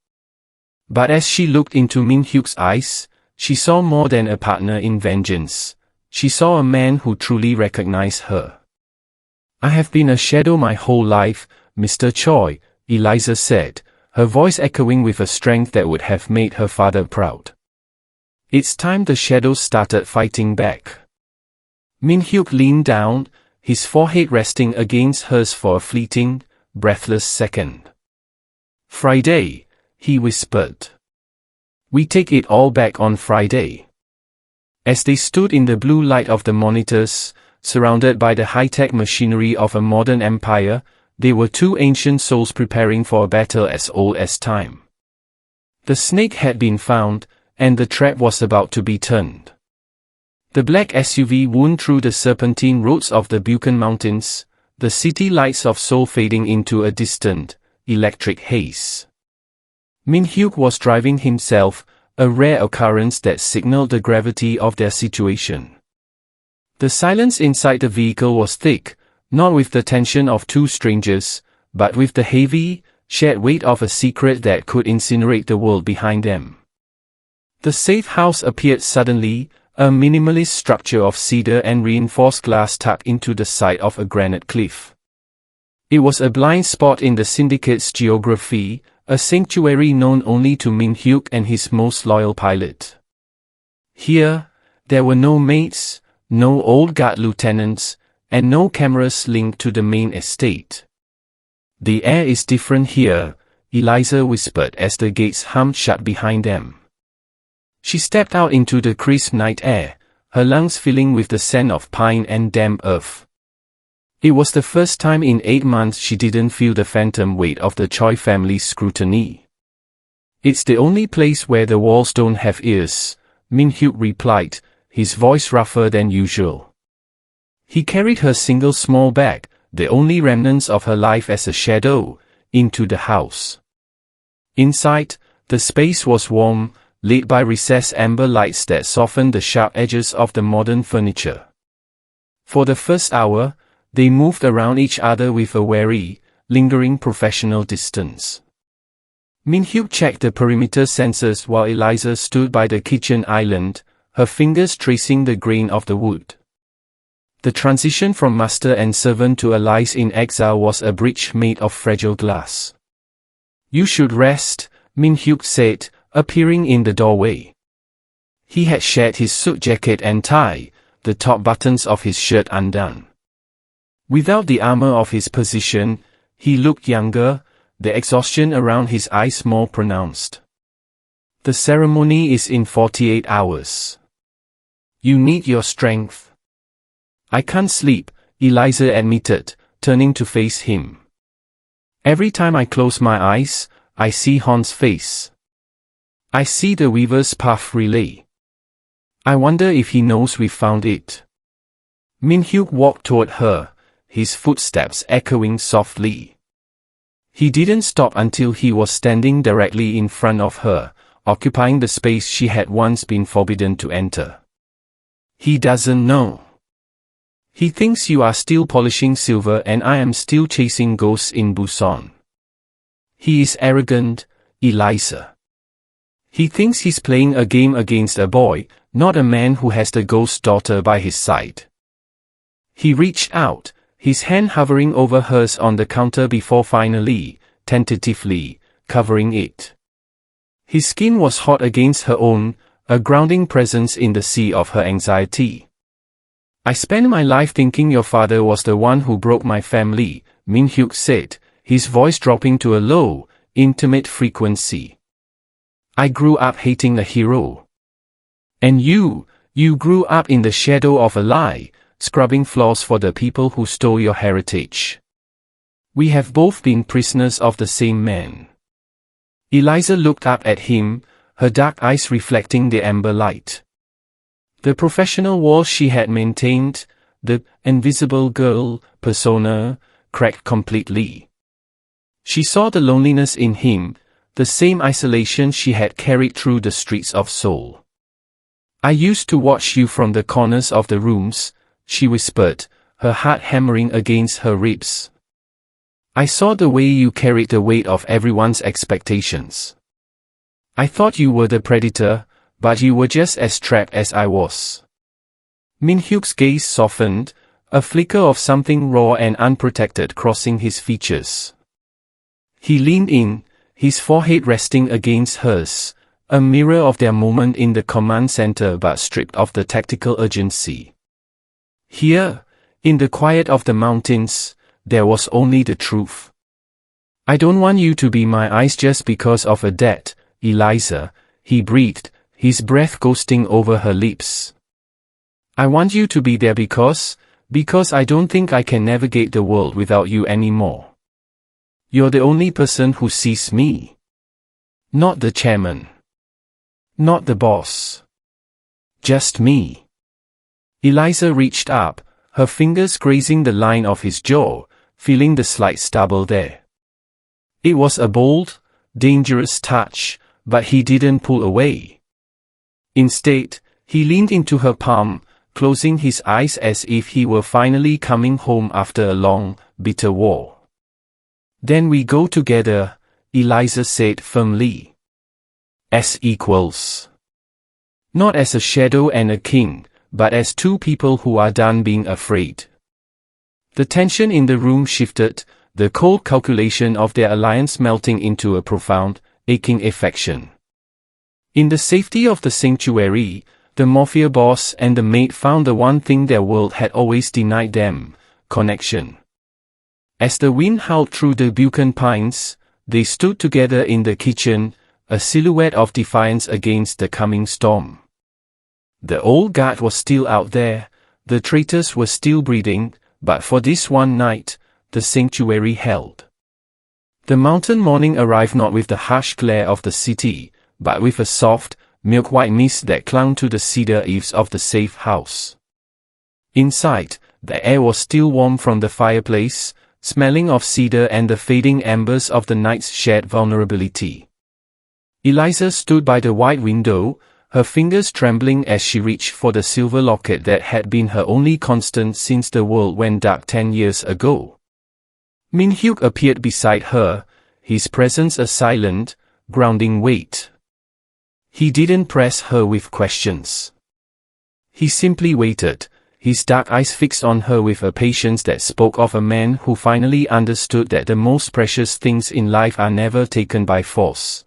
But as she looked into Min-hyuk's eyes, She saw more than a partner in vengeance. She saw a man who truly recognized her. "I have been a shadow my whole life, Mr. Choi," Eliza said, her voice echoing with a strength that would have made her father proud. "It's time the shadows started fighting back." Min-hyuk leaned down, his forehead resting against hers for a fleeting, breathless second. "Friday," he whispered. "We take it all back on Friday." As they stood in the blue light of the monitors, surrounded by the high-tech machinery of a modern empire, they were two ancient souls preparing for a battle as old as time. The snake had been found, and the trap was about to be turned. The black SUV wound through the serpentine roads of the Buchan Mountains, the city lights of Seoul fading into a distant, electric haze. Min-hyuk was driving himself, a rare occurrence that signaled the gravity of their situation. The silence inside the vehicle was thick, not with the tension of two strangers, but with the heavy, shared weight of a secret that could incinerate the world behind them. The safe house appeared suddenly, a minimalist structure of cedar and reinforced glass tucked into the side of a granite cliff. It was a blind spot in the Syndicate's geography, a sanctuary known only to Min-hyuk and his most loyal pilot. Here, there were no maids, no old guard lieutenants, and no cameras linked to the main estate. "The air is different here," Eliza whispered as the gates hummed shut behind them. She stepped out into the crisp night air, her lungs filling with the scent of pine and damp earth. It was the first time in 8 months she didn't feel the phantom weight of the Choi family's scrutiny. "It's the only place where the walls don't have ears," Min-hyuk replied, his voice rougher than usual. He carried her single small bag, the only remnants of her life as a shadow, into the house. Inside, the space was warm, lit by recessed amber lights that softened the sharp edges of the modern furniture. For the first hour, they moved around each other with a wary, lingering professional distance. Min-hyuk checked the perimeter sensors while Eliza stood by the kitchen island, her fingers tracing the grain of the wood. The transition from master and servant to allies in exile was a bridge made of fragile glass. "You should rest," Min-hyuk said, appearing in the doorway. He had shed his suit jacket and tie, the top buttons of his shirt undone. Without the armor of his position, he looked younger, the exhaustion around his eyes more pronounced. "The ceremony is in 48 hours. You need your strength." "I can't sleep," Eliza admitted, turning to face him. "Every time I close my eyes, I see Hon's face. I see the Weaver's Path relay. I wonder if he knows we found it." Min-hyuk walked toward her, his footsteps echoing softly. He didn't stop until he was standing directly in front of her, occupying the space she had once been forbidden to enter. "He doesn't know. He thinks you are still polishing silver and I am still chasing ghosts in Busan. He is arrogant, Eliza. He thinks he's playing a game against a boy, not a man who has the ghost daughter by his side." He reached out, his hand hovering over hers on the counter before finally, tentatively, covering it. His skin was hot against her own, a grounding presence in the sea of her anxiety. "I spent my life thinking your father was the one who broke my family," Min-hyuk said, his voice dropping to a low, intimate frequency. "I grew up hating a hero. And you grew up in the shadow of a lie, scrubbing floors for the people who stole your heritage. We have both been prisoners of the same man." Eliza looked up at him, her dark eyes reflecting the amber light. The professional wall she had maintained, the invisible girl persona, cracked completely. She saw the loneliness in him, the same isolation she had carried through the streets of Seoul. "I used to watch you from the corners of the rooms," she whispered, her heart hammering against her ribs. "I saw the way you carried the weight of everyone's expectations. I thought you were the predator, But you were just as trapped as I was. Min-hyuk's gaze softened, a flicker of something raw and unprotected crossing his features. He leaned in, his forehead resting against hers, a mirror of their moment in the command center but stripped of the tactical urgency. Here, in the quiet of the mountains, there was only the truth. I don't want you to be my eyes just because of a debt, Eliza, he breathed, his breath ghosting over her lips. I want you to be there because I don't think I can navigate the world without you anymore. You're the only person who sees me. Not the chairman. Not the boss. Just me. Eliza reached up, her fingers grazing the line of his jaw, feeling the slight stubble there. It was a bold, dangerous touch, but he didn't pull away. Instead, he leaned into her palm, closing his eyes as if he were finally coming home after a long, bitter war. Then we go together, Eliza said firmly. As equals. Not as a shadow and a king, but as two people who are done being afraid. The tension in the room shifted, the cold calculation of their alliance melting into a profound, aching affection. In the safety of the sanctuary, the Mafia boss and the maid found the one thing their world had always denied them, connection. As the wind howled through the Buchan pines, they stood together in the kitchen, a silhouette of defiance against the coming storm. The old guard was still out there, the traitors were still breeding, but for this one night, the sanctuary held. The mountain morning arrived not with the harsh glare of the city, but with a soft, milk-white mist that clung to the cedar eaves of the safe house. Inside, the air was still warm from the fireplace, smelling of cedar and the fading embers of the night's shared vulnerability. Eliza stood by the wide window, her fingers trembling as she reached for the silver locket that had been her only constant since the world went dark 10 years ago. Min-hyuk appeared beside her, his presence a silent, grounding weight. He didn't press her with questions. He simply waited, his dark eyes fixed on her with a patience that spoke of a man who finally understood that the most precious things in life are never taken by force.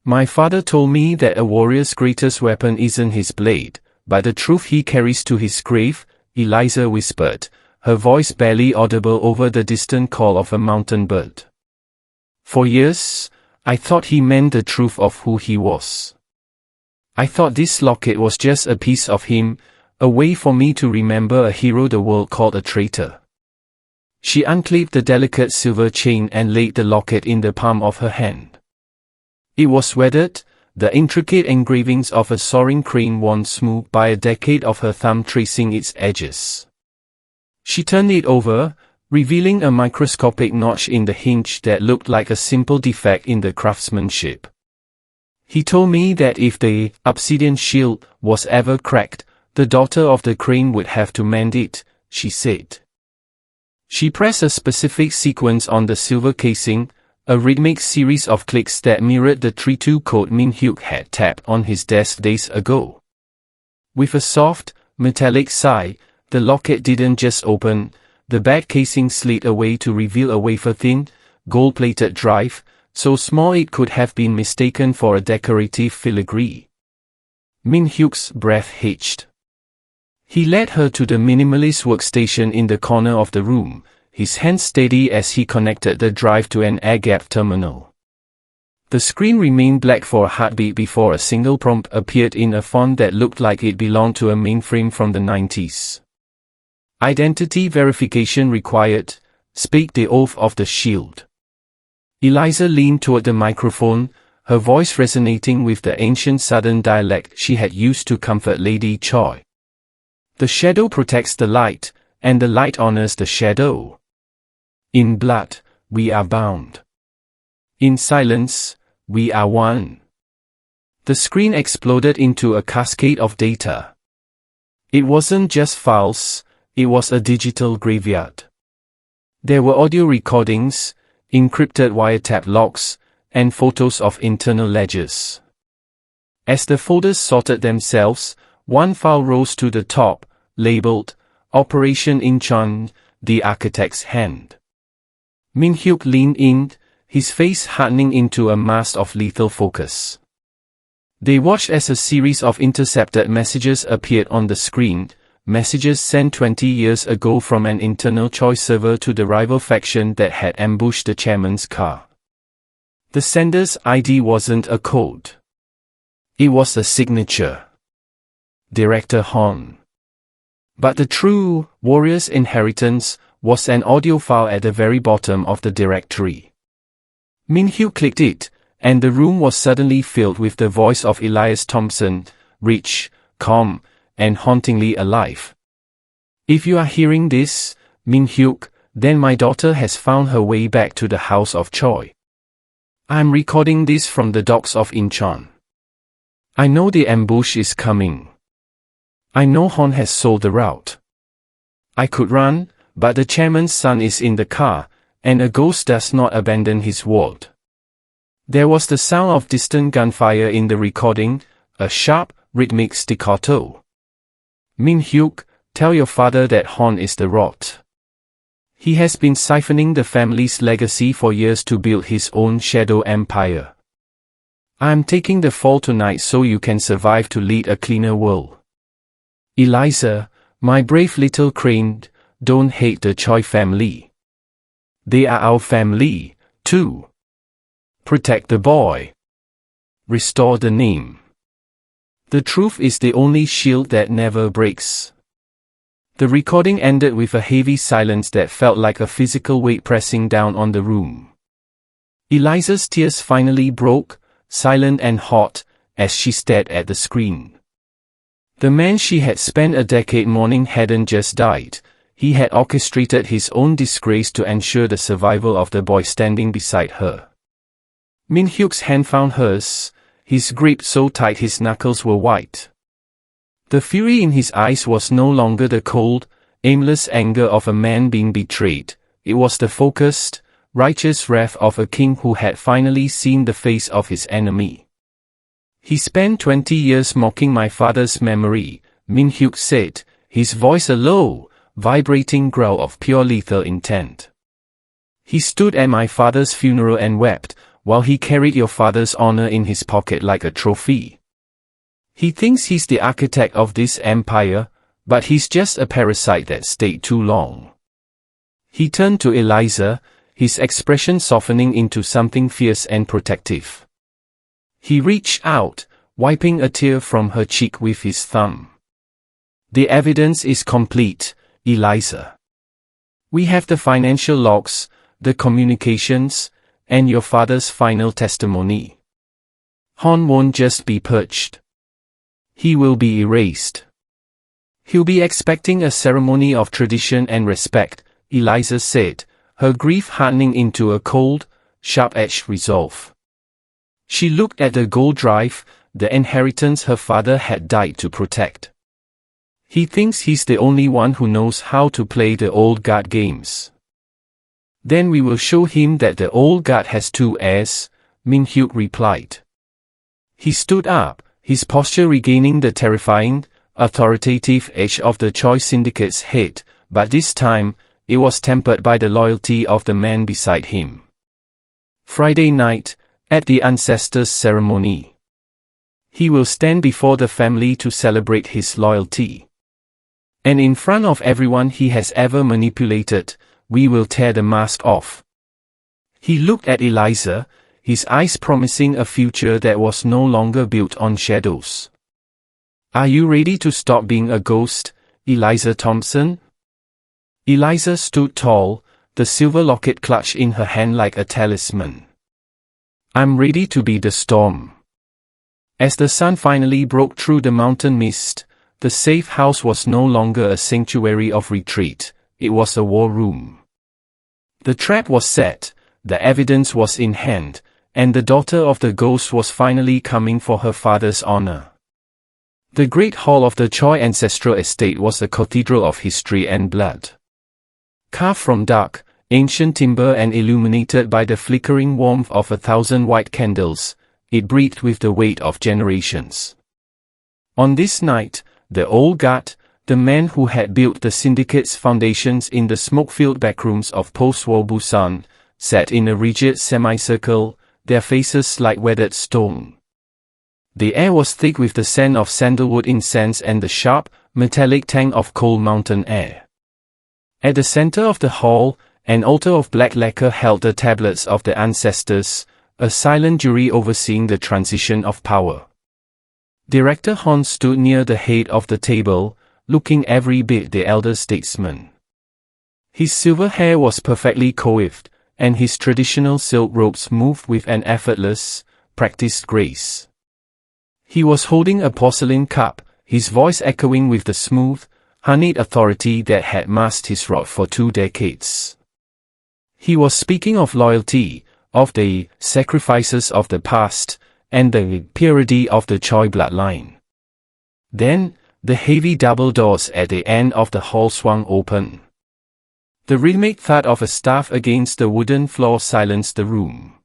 My father told me that a warrior's greatest weapon isn't his blade, but the truth he carries to his grave, Eliza whispered, her voice barely audible over the distant call of a mountain bird. For years, I thought he meant the truth of who he was. I thought this locket was just a piece of him, a way for me to remember a hero the world called a traitor. She unclipped the delicate silver chain and laid the locket in the palm of her hand. It was weathered, the intricate engravings of a soaring crane worn smooth by a decade of her thumb tracing its edges. She turned it over, revealing a microscopic notch in the hinge that looked like a simple defect in the craftsmanship. He told me that if the obsidian shield was ever cracked, the daughter of the crane would have to mend it, she said. She pressed a specific sequence on the silver casing, a rhythmic series of clicks that mirrored the 3-2 code Min-hyuk had tapped on his desk days ago. With a soft, metallic sigh, the locket didn't just open, the back casing slid away to reveal a wafer-thin, gold-plated drive, so small it could have been mistaken for a decorative filigree. Min-hyuk's breath hitched. He led her to the minimalist workstation in the corner of the room, his hands steady as he connected the drive to an air-gapped terminal. The screen remained black for a heartbeat before a single prompt appeared in a font that looked like it belonged to a mainframe from the 90s. Identity verification required, speak the oath of the shield. Eliza leaned toward the microphone, her voice resonating with the ancient southern dialect she had used to comfort Lady Choi. The shadow protects the light, and the light honors the shadow. In blood, we are bound. In silence, we are one. The screen exploded into a cascade of data. It wasn't just files, it was a digital graveyard. There were audio recordings, encrypted wiretap logs, and photos of internal ledgers. As the folders sorted themselves, one file rose to the top, labeled, Operation Incheon, the architect's hand. Min-hyuk leaned in, his face hardening into a mask of lethal focus. They watched as a series of intercepted messages appeared on the screen, messages sent 20 years ago from an internal Choi server to the rival faction that had ambushed the chairman's car. The sender's ID wasn't a code. It was a signature. Director Hon. But the true warrior's inheritance was an audio file at the very bottom of the directory. Min-hyuk clicked it, and the room was suddenly filled with the voice of Eliza Thompson, rich, calm, and hauntingly alive. If you are hearing this, Min-hyuk, then my daughter has found her way back to the house of Choi. I'm recording this from the docks of Incheon. I know the ambush is coming. I know Hon has sold the route. I could run, but the chairman's son is in the car, and a ghost does not abandon his ward. There was the sound of distant gunfire in the recording, a sharp, rhythmic staccato. Min-hyuk, tell your father that Hon is the rot. He has been siphoning the family's legacy for years to build his own shadow empire. I am taking the fall tonight so you can survive to lead a cleaner world. Eliza, my brave little crane, don't hate the Choi family. They are our family, too. Protect the boy. Restore the name. The truth is the only shield that never breaks. The recording ended with a heavy silence that felt like a physical weight pressing down on the room. Eliza's tears finally broke, silent and hot, as she stared at the screen. The man she had spent a decade mourning hadn't just died, he had orchestrated his own disgrace to ensure the survival of the boy standing beside her. Min-hyuk's hand found hers, his grip so tight his knuckles were white. The fury in his eyes was no longer the cold, aimless anger of a man being betrayed, it was the focused, righteous wrath of a king who had finally seen the face of his enemy. He spent 20 years mocking my father's memory, Min-hyuk said, his voice a low, vibrating growl of pure lethal intent. He stood at my father's funeral and wept, while he carried your father's honor in his pocket like a trophy. He thinks he's the architect of this empire, but he's just a parasite that stayed too long. He turned to Eliza, his expression softening into something fierce and protective. He reached out, wiping a tear from her cheek with his thumb. The evidence is complete, Eliza. We have the financial logs, the communications, and your father's final testimony. Hon won't just be purged. He will be erased. He'll be expecting a ceremony of tradition and respect, Eliza said, her grief hardening into a cold, sharp-edged resolve. She looked at the gold drive, the inheritance her father had died to protect. He thinks he's the only one who knows how to play the old guard games. Then we will show him that the old guard has two heirs, Min-hyuk replied. He stood up, his posture regaining the terrifying, authoritative edge of the Choi Syndicate's head, but this time, it was tempered by the loyalty of the man beside him. Friday night, at the ancestors' ceremony. He will stand before the family to celebrate his loyalty. And in front of everyone he has ever manipulated, we will tear the mask off. He looked at Eliza, his eyes promising a future that was no longer built on shadows. Are you ready to stop being a ghost, Eliza Thompson? Eliza stood tall, the silver locket clutched in her hand like a talisman. I'm ready to be the storm. As the sun finally broke through the mountain mist, the safe house was no longer a sanctuary of retreat, it was a war room. The trap was set, the evidence was in hand, and the daughter of the ghost was finally coming for her father's honor. The great hall of the Choi ancestral estate was a cathedral of history and blood. Carved from dark, ancient timber and illuminated by the flickering warmth of 1,000 white candles, it breathed with the weight of generations. On this night, the old guard, the men who had built the Syndicate's foundations in the smoke-filled backrooms of post-war Busan, sat in a rigid semicircle, their faces like weathered stone. The air was thick with the scent of sandalwood incense and the sharp, metallic tang of cold mountain air. At the center of the hall, an altar of black lacquer held the tablets of the ancestors, a silent jury overseeing the transition of power. Director Hon stood near the head of the table, looking every bit the elder statesman. His silver hair was perfectly coiffed, and his traditional silk robes moved with an effortless, practiced grace. He was holding a porcelain cup, his voice echoing with the smooth, honeyed authority that had masked his wrath for 2 decades. He was speaking of loyalty, of the sacrifices of the past, and the purity of the Choi bloodline. Then, the heavy double doors at the end of the hall swung open. The rhythmic thud of a staff against the wooden floor silenced the room.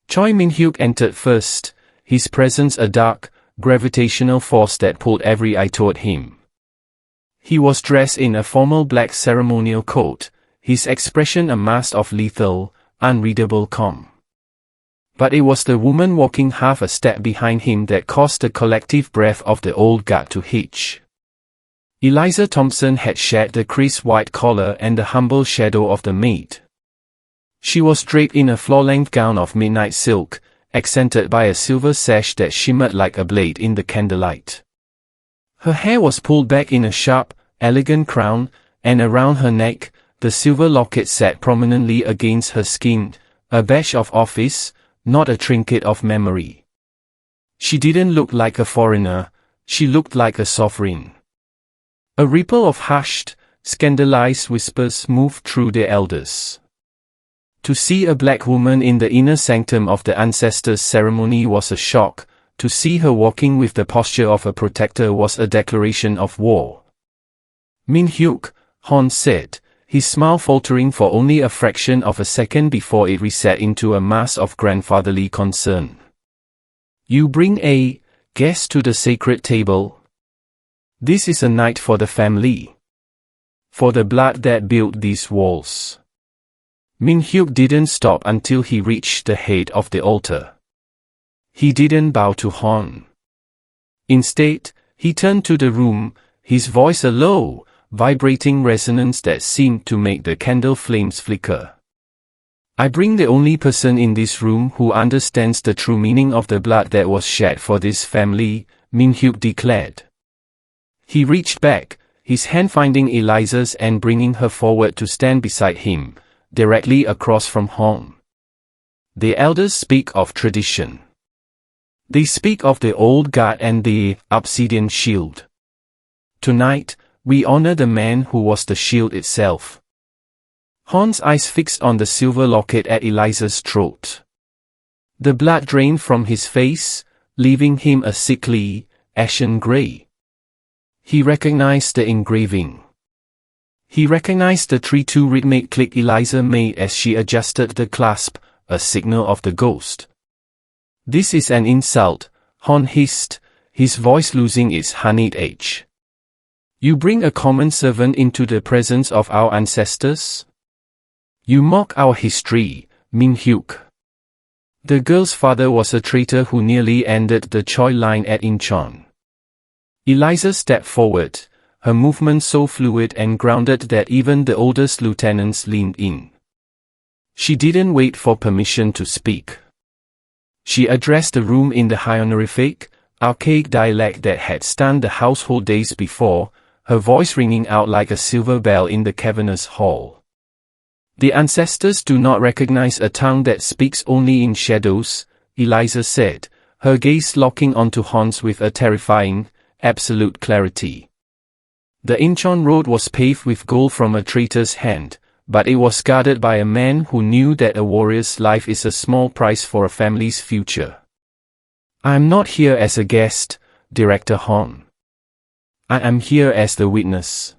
Choi Min-hyuk entered first, his presence a dark, gravitational force that pulled every eye toward him. He was dressed in a formal black ceremonial coat, his expression a mask of lethal, unreadable calm. But it was the woman walking half a step behind him that caused the collective breath of the old guard to hitch. Eliza Thompson had shed the crisp white collar and the humble shadow of the maid. She was draped in a floor-length gown of midnight silk, accented by a silver sash that shimmered like a blade in the candlelight. Her hair was pulled back in a sharp, elegant crown, and around her neck, the silver locket sat prominently against her skin, a badge of office, not a trinket of memory. She didn't look like a foreigner, she looked like a sovereign. A ripple of hushed, scandalized whispers moved through the elders. To see a black woman in the inner sanctum of the ancestors' ceremony was a shock, to see her walking with the posture of a protector was a declaration of war. Min-hyuk, Hon said, his smile faltering for only a fraction of a second before it reset into a mask of grandfatherly concern. You bring a guest to the sacred table? This is a night for the family. For the blood that built these walls. Min-hyuk didn't stop until he reached the head of the altar. He didn't bow to Hon. Instead, he turned to the room, his voice a low, vibrating resonance that seemed to make the candle flames flicker. I bring the only person in this room who understands the true meaning of the blood that was shed for this family, Min-hyuk declared. He reached back, his hand finding Eliza's and bringing her forward to stand beside him, directly across from Hon. The elders speak of tradition. They speak of the old guard and the obsidian shield. Tonight, we honor the man who was the shield itself. Hon's eyes fixed on the silver locket at Eliza's throat. The blood drained from his face, leaving him a sickly, ashen gray. He recognized the engraving. He recognized the 3-2 rhythmic click Eliza made as she adjusted the clasp, a signal of the ghost. This is an insult, Hon hissed, his voice losing its honeyed edge. You bring a common servant into the presence of our ancestors? You mock our history, Min-hyuk. The girl's father was a traitor who nearly ended the Choi line at Incheon. Eliza stepped forward, her movement so fluid and grounded that even the oldest lieutenants leaned in. She didn't wait for permission to speak. She addressed the room in the high-honorific, archaic dialect that had stunned the household days before, her voice ringing out like a silver bell in the cavernous hall. The ancestors do not recognize a tongue that speaks only in shadows, Eliza said, her gaze locking onto Hon's with a terrifying, absolute clarity. The Incheon road was paved with gold from a traitor's hand, but it was guarded by a man who knew that a warrior's life is a small price for a family's future. I am not here as a guest, Director Hon. I am here as the witness.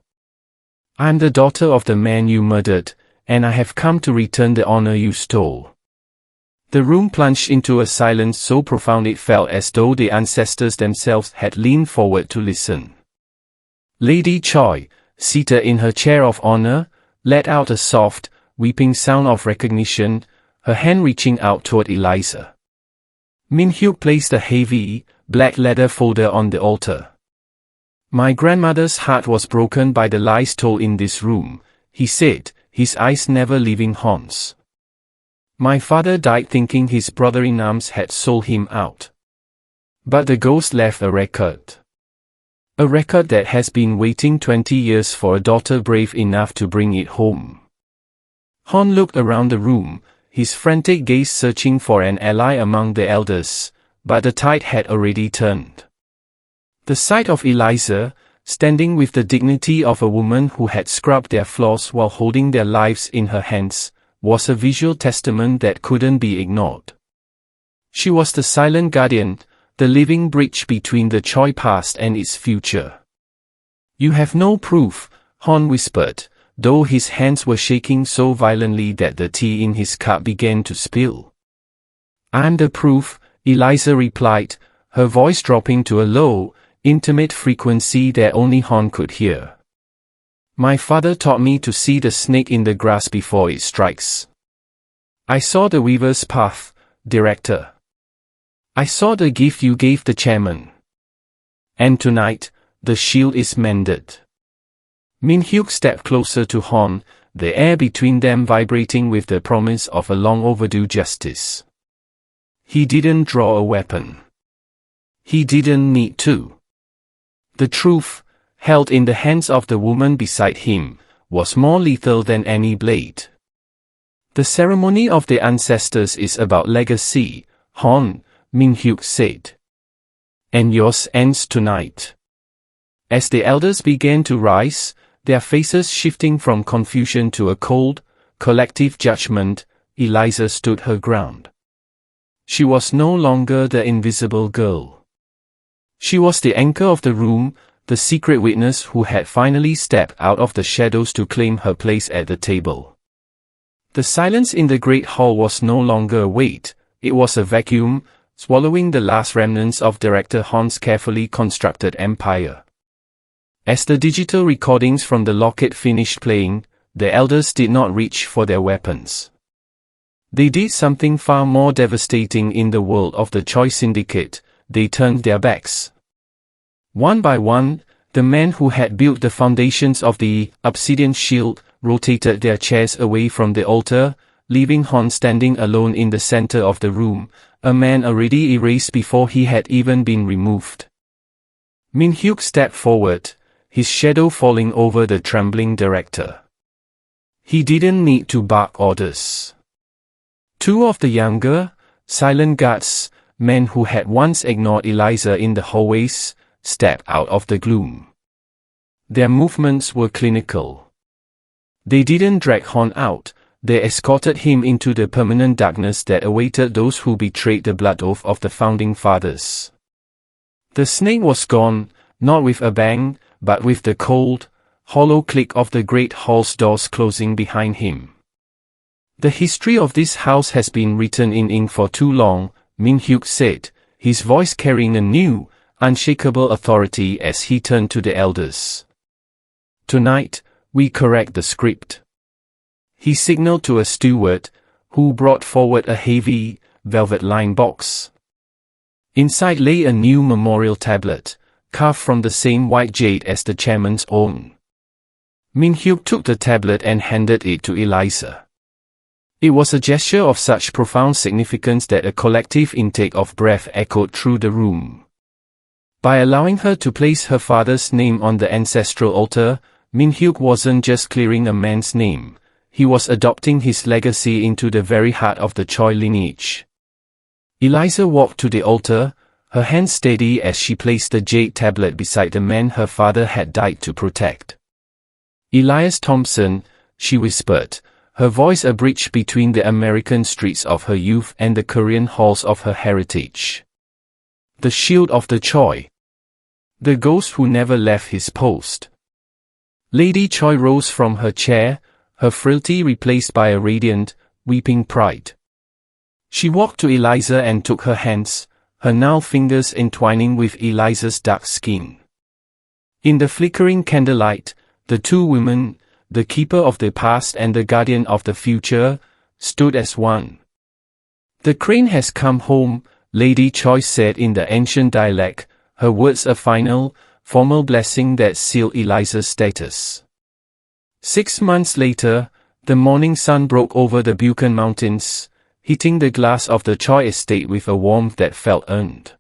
I am the daughter of the man you murdered, and I have come to return the honor you stole. The room plunged into a silence so profound it felt as though the ancestors themselves had leaned forward to listen. Lady Choi, seated in her chair of honor, let out a soft, weeping sound of recognition, her hand reaching out toward Eliza. Min-hyuk placed a heavy, black leather folder on the altar. "My grandmother's heart was broken by the lies told in this room," he said, his eyes never leaving Hon's. "My father died thinking his brother-in-arms had sold him out. But the ghost left a record. A record that has been waiting 20 years for a daughter brave enough to bring it home." Hon looked around the room, his frantic gaze searching for an ally among the elders, but the tide had already turned. The sight of Eliza, standing with the dignity of a woman who had scrubbed their flaws while holding their lives in her hands, was a visual testament that couldn't be ignored. She was the silent guardian, the living bridge between the Choi past and its future. "You have no proof," Hon whispered, though his hands were shaking so violently that the tea in his cup began to spill. "I'm the proof," Eliza replied, her voice dropping to a low, intimate frequency that only Hon could hear. "My father taught me to see the snake in the grass before it strikes. I saw the weaver's path, Director. I saw the gift you gave the chairman. And tonight, the shield is mended." Min-hyuk stepped closer to Hon, the air between them vibrating with the promise of a long overdue justice. He didn't draw a weapon. He didn't need to. The truth, held in the hands of the woman beside him, was more lethal than any blade. "The ceremony of the ancestors is about legacy, Hon," Min-hyuk said. "And yours ends tonight." As the elders began to rise, their faces shifting from confusion to a cold, collective judgment, Eliza stood her ground. She was no longer the invisible girl. She was the anchor of the room, the secret witness who had finally stepped out of the shadows to claim her place at the table. The silence in the great hall was no longer a weight, it was a vacuum, swallowing the last remnants of Director Hon's carefully constructed empire. As the digital recordings from the locket finished playing, the elders did not reach for their weapons. They did something far more devastating in the world of the Choi Syndicate: they turned their backs. One by one, the men who had built the foundations of the obsidian shield rotated their chairs away from the altar, leaving Hon standing alone in the center of the room, a man already erased before he had even been removed. Min-hyuk stepped forward, his shadow falling over the trembling director. He didn't need to bark orders. Two of the younger, silent guards, men who had once ignored Eliza in the hallways, stepped out of the gloom. Their movements were clinical. They didn't drag Hon out, they escorted him into the permanent darkness that awaited those who betrayed the blood oath of the founding fathers. The snake was gone, not with a bang, but with the cold, hollow click of the great hall's doors closing behind him. "The history of this house has been written in ink for too long," Min-hyuk said, his voice carrying a new, unshakable authority as he turned to the elders. "Tonight, we correct the script." He signaled to a steward, who brought forward a heavy, velvet-lined box. Inside lay a new memorial tablet, carved from the same white jade as the chairman's own. Min-hyuk took the tablet and handed it to Eliza. It was a gesture of such profound significance that a collective intake of breath echoed through the room. By allowing her to place her father's name on the ancestral altar, Min-hyuk wasn't just clearing a man's name, he was adopting his legacy into the very heart of the Choi lineage. Eliza walked to the altar, her hands steady as she placed the jade tablet beside the man her father had died to protect. "Eliza Thompson," she whispered, her voice a bridge between the American streets of her youth and the Korean halls of her heritage. "The shield of the Choi. The ghost who never left his post." Lady Choi rose from her chair, her frailty replaced by a radiant, weeping pride. She walked to Eliza and took her hands, her gnarled fingers entwining with Eliza's dark skin. In the flickering candlelight, the two women, the keeper of the past and the guardian of the future, stood as one. "The crane has come home," Lady Choi said in the ancient dialect, her words a final, formal blessing that sealed Eliza's status. 6 months later, the morning sun broke over the Buchan Mountains, hitting the glass of the Choi estate with a warmth that felt earned.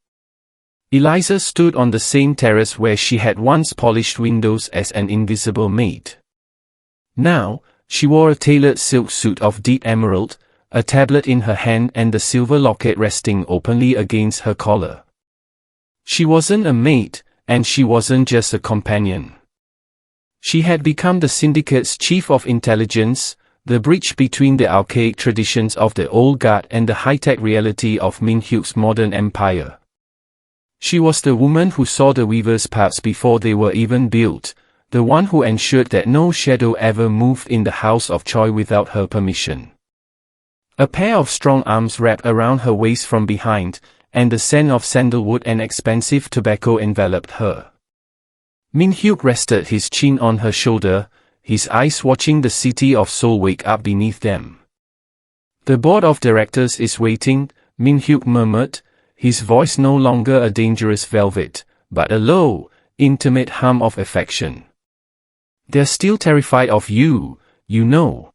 Eliza stood on the same terrace where she had once polished windows as an invisible maid. Now, she wore a tailored silk suit of deep emerald, a tablet in her hand and the silver locket resting openly against her collar. She wasn't a maid, and she wasn't just a companion. She had become the Syndicate's chief of intelligence, the bridge between the archaic traditions of the old guard and the high-tech reality of Min-hyuk's modern empire. She was the woman who saw the weaver's paths before they were even built, the one who ensured that no shadow ever moved in the house of Choi without her permission. A pair of strong arms wrapped around her waist from behind, and the scent of sandalwood and expensive tobacco enveloped her. Min-hyuk rested his chin on her shoulder, his eyes watching the city of Seoul wake up beneath them. "The board of directors is waiting," Min-hyuk murmured, his voice no longer a dangerous velvet, but a low, intimate hum of affection. "They're still terrified of you, you know.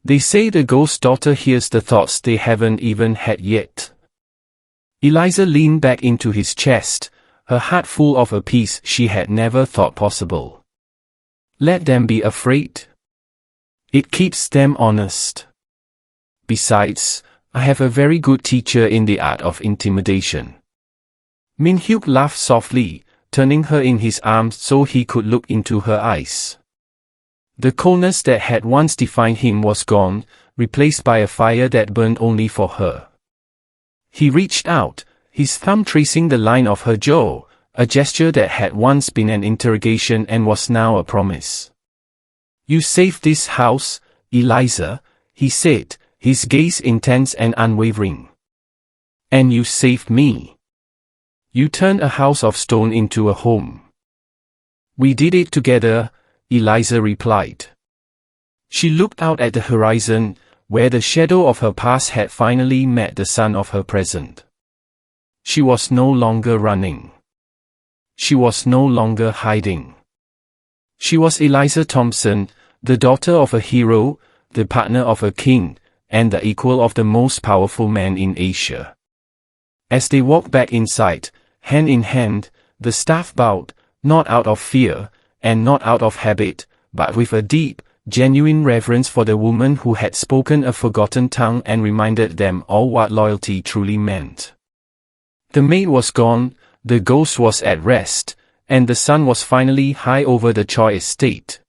They say the ghost daughter hears the thoughts they haven't even had yet." Eliza leaned back into his chest, her heart full of a peace she had never thought possible. "Let them be afraid. It keeps them honest. Besides, I have a very good teacher in the art of intimidation." Min-hyuk laughed softly, turning her in his arms so he could look into her eyes. The coldness that had once defined him was gone, replaced by a fire that burned only for her. He reached out, his thumb tracing the line of her jaw, a gesture that had once been an interrogation and was now a promise. "You saved this house, Eliza," he said, his gaze intense and unwavering. "And you saved me. You turned a house of stone into a home." "We did it together," Eliza replied. She looked out at the horizon, where the shadow of her past had finally met the sun of her present. She was no longer running. She was no longer hiding. She was Eliza Thompson, the daughter of a hero, the partner of a king, and the equal of the most powerful man in Asia. As they walked back inside, hand in hand, the staff bowed, not out of fear, and not out of habit, but with a deep, genuine reverence for the woman who had spoken a forgotten tongue and reminded them all what loyalty truly meant. The maid was gone, the ghost was at rest, and the sun was finally high over the Choi estate.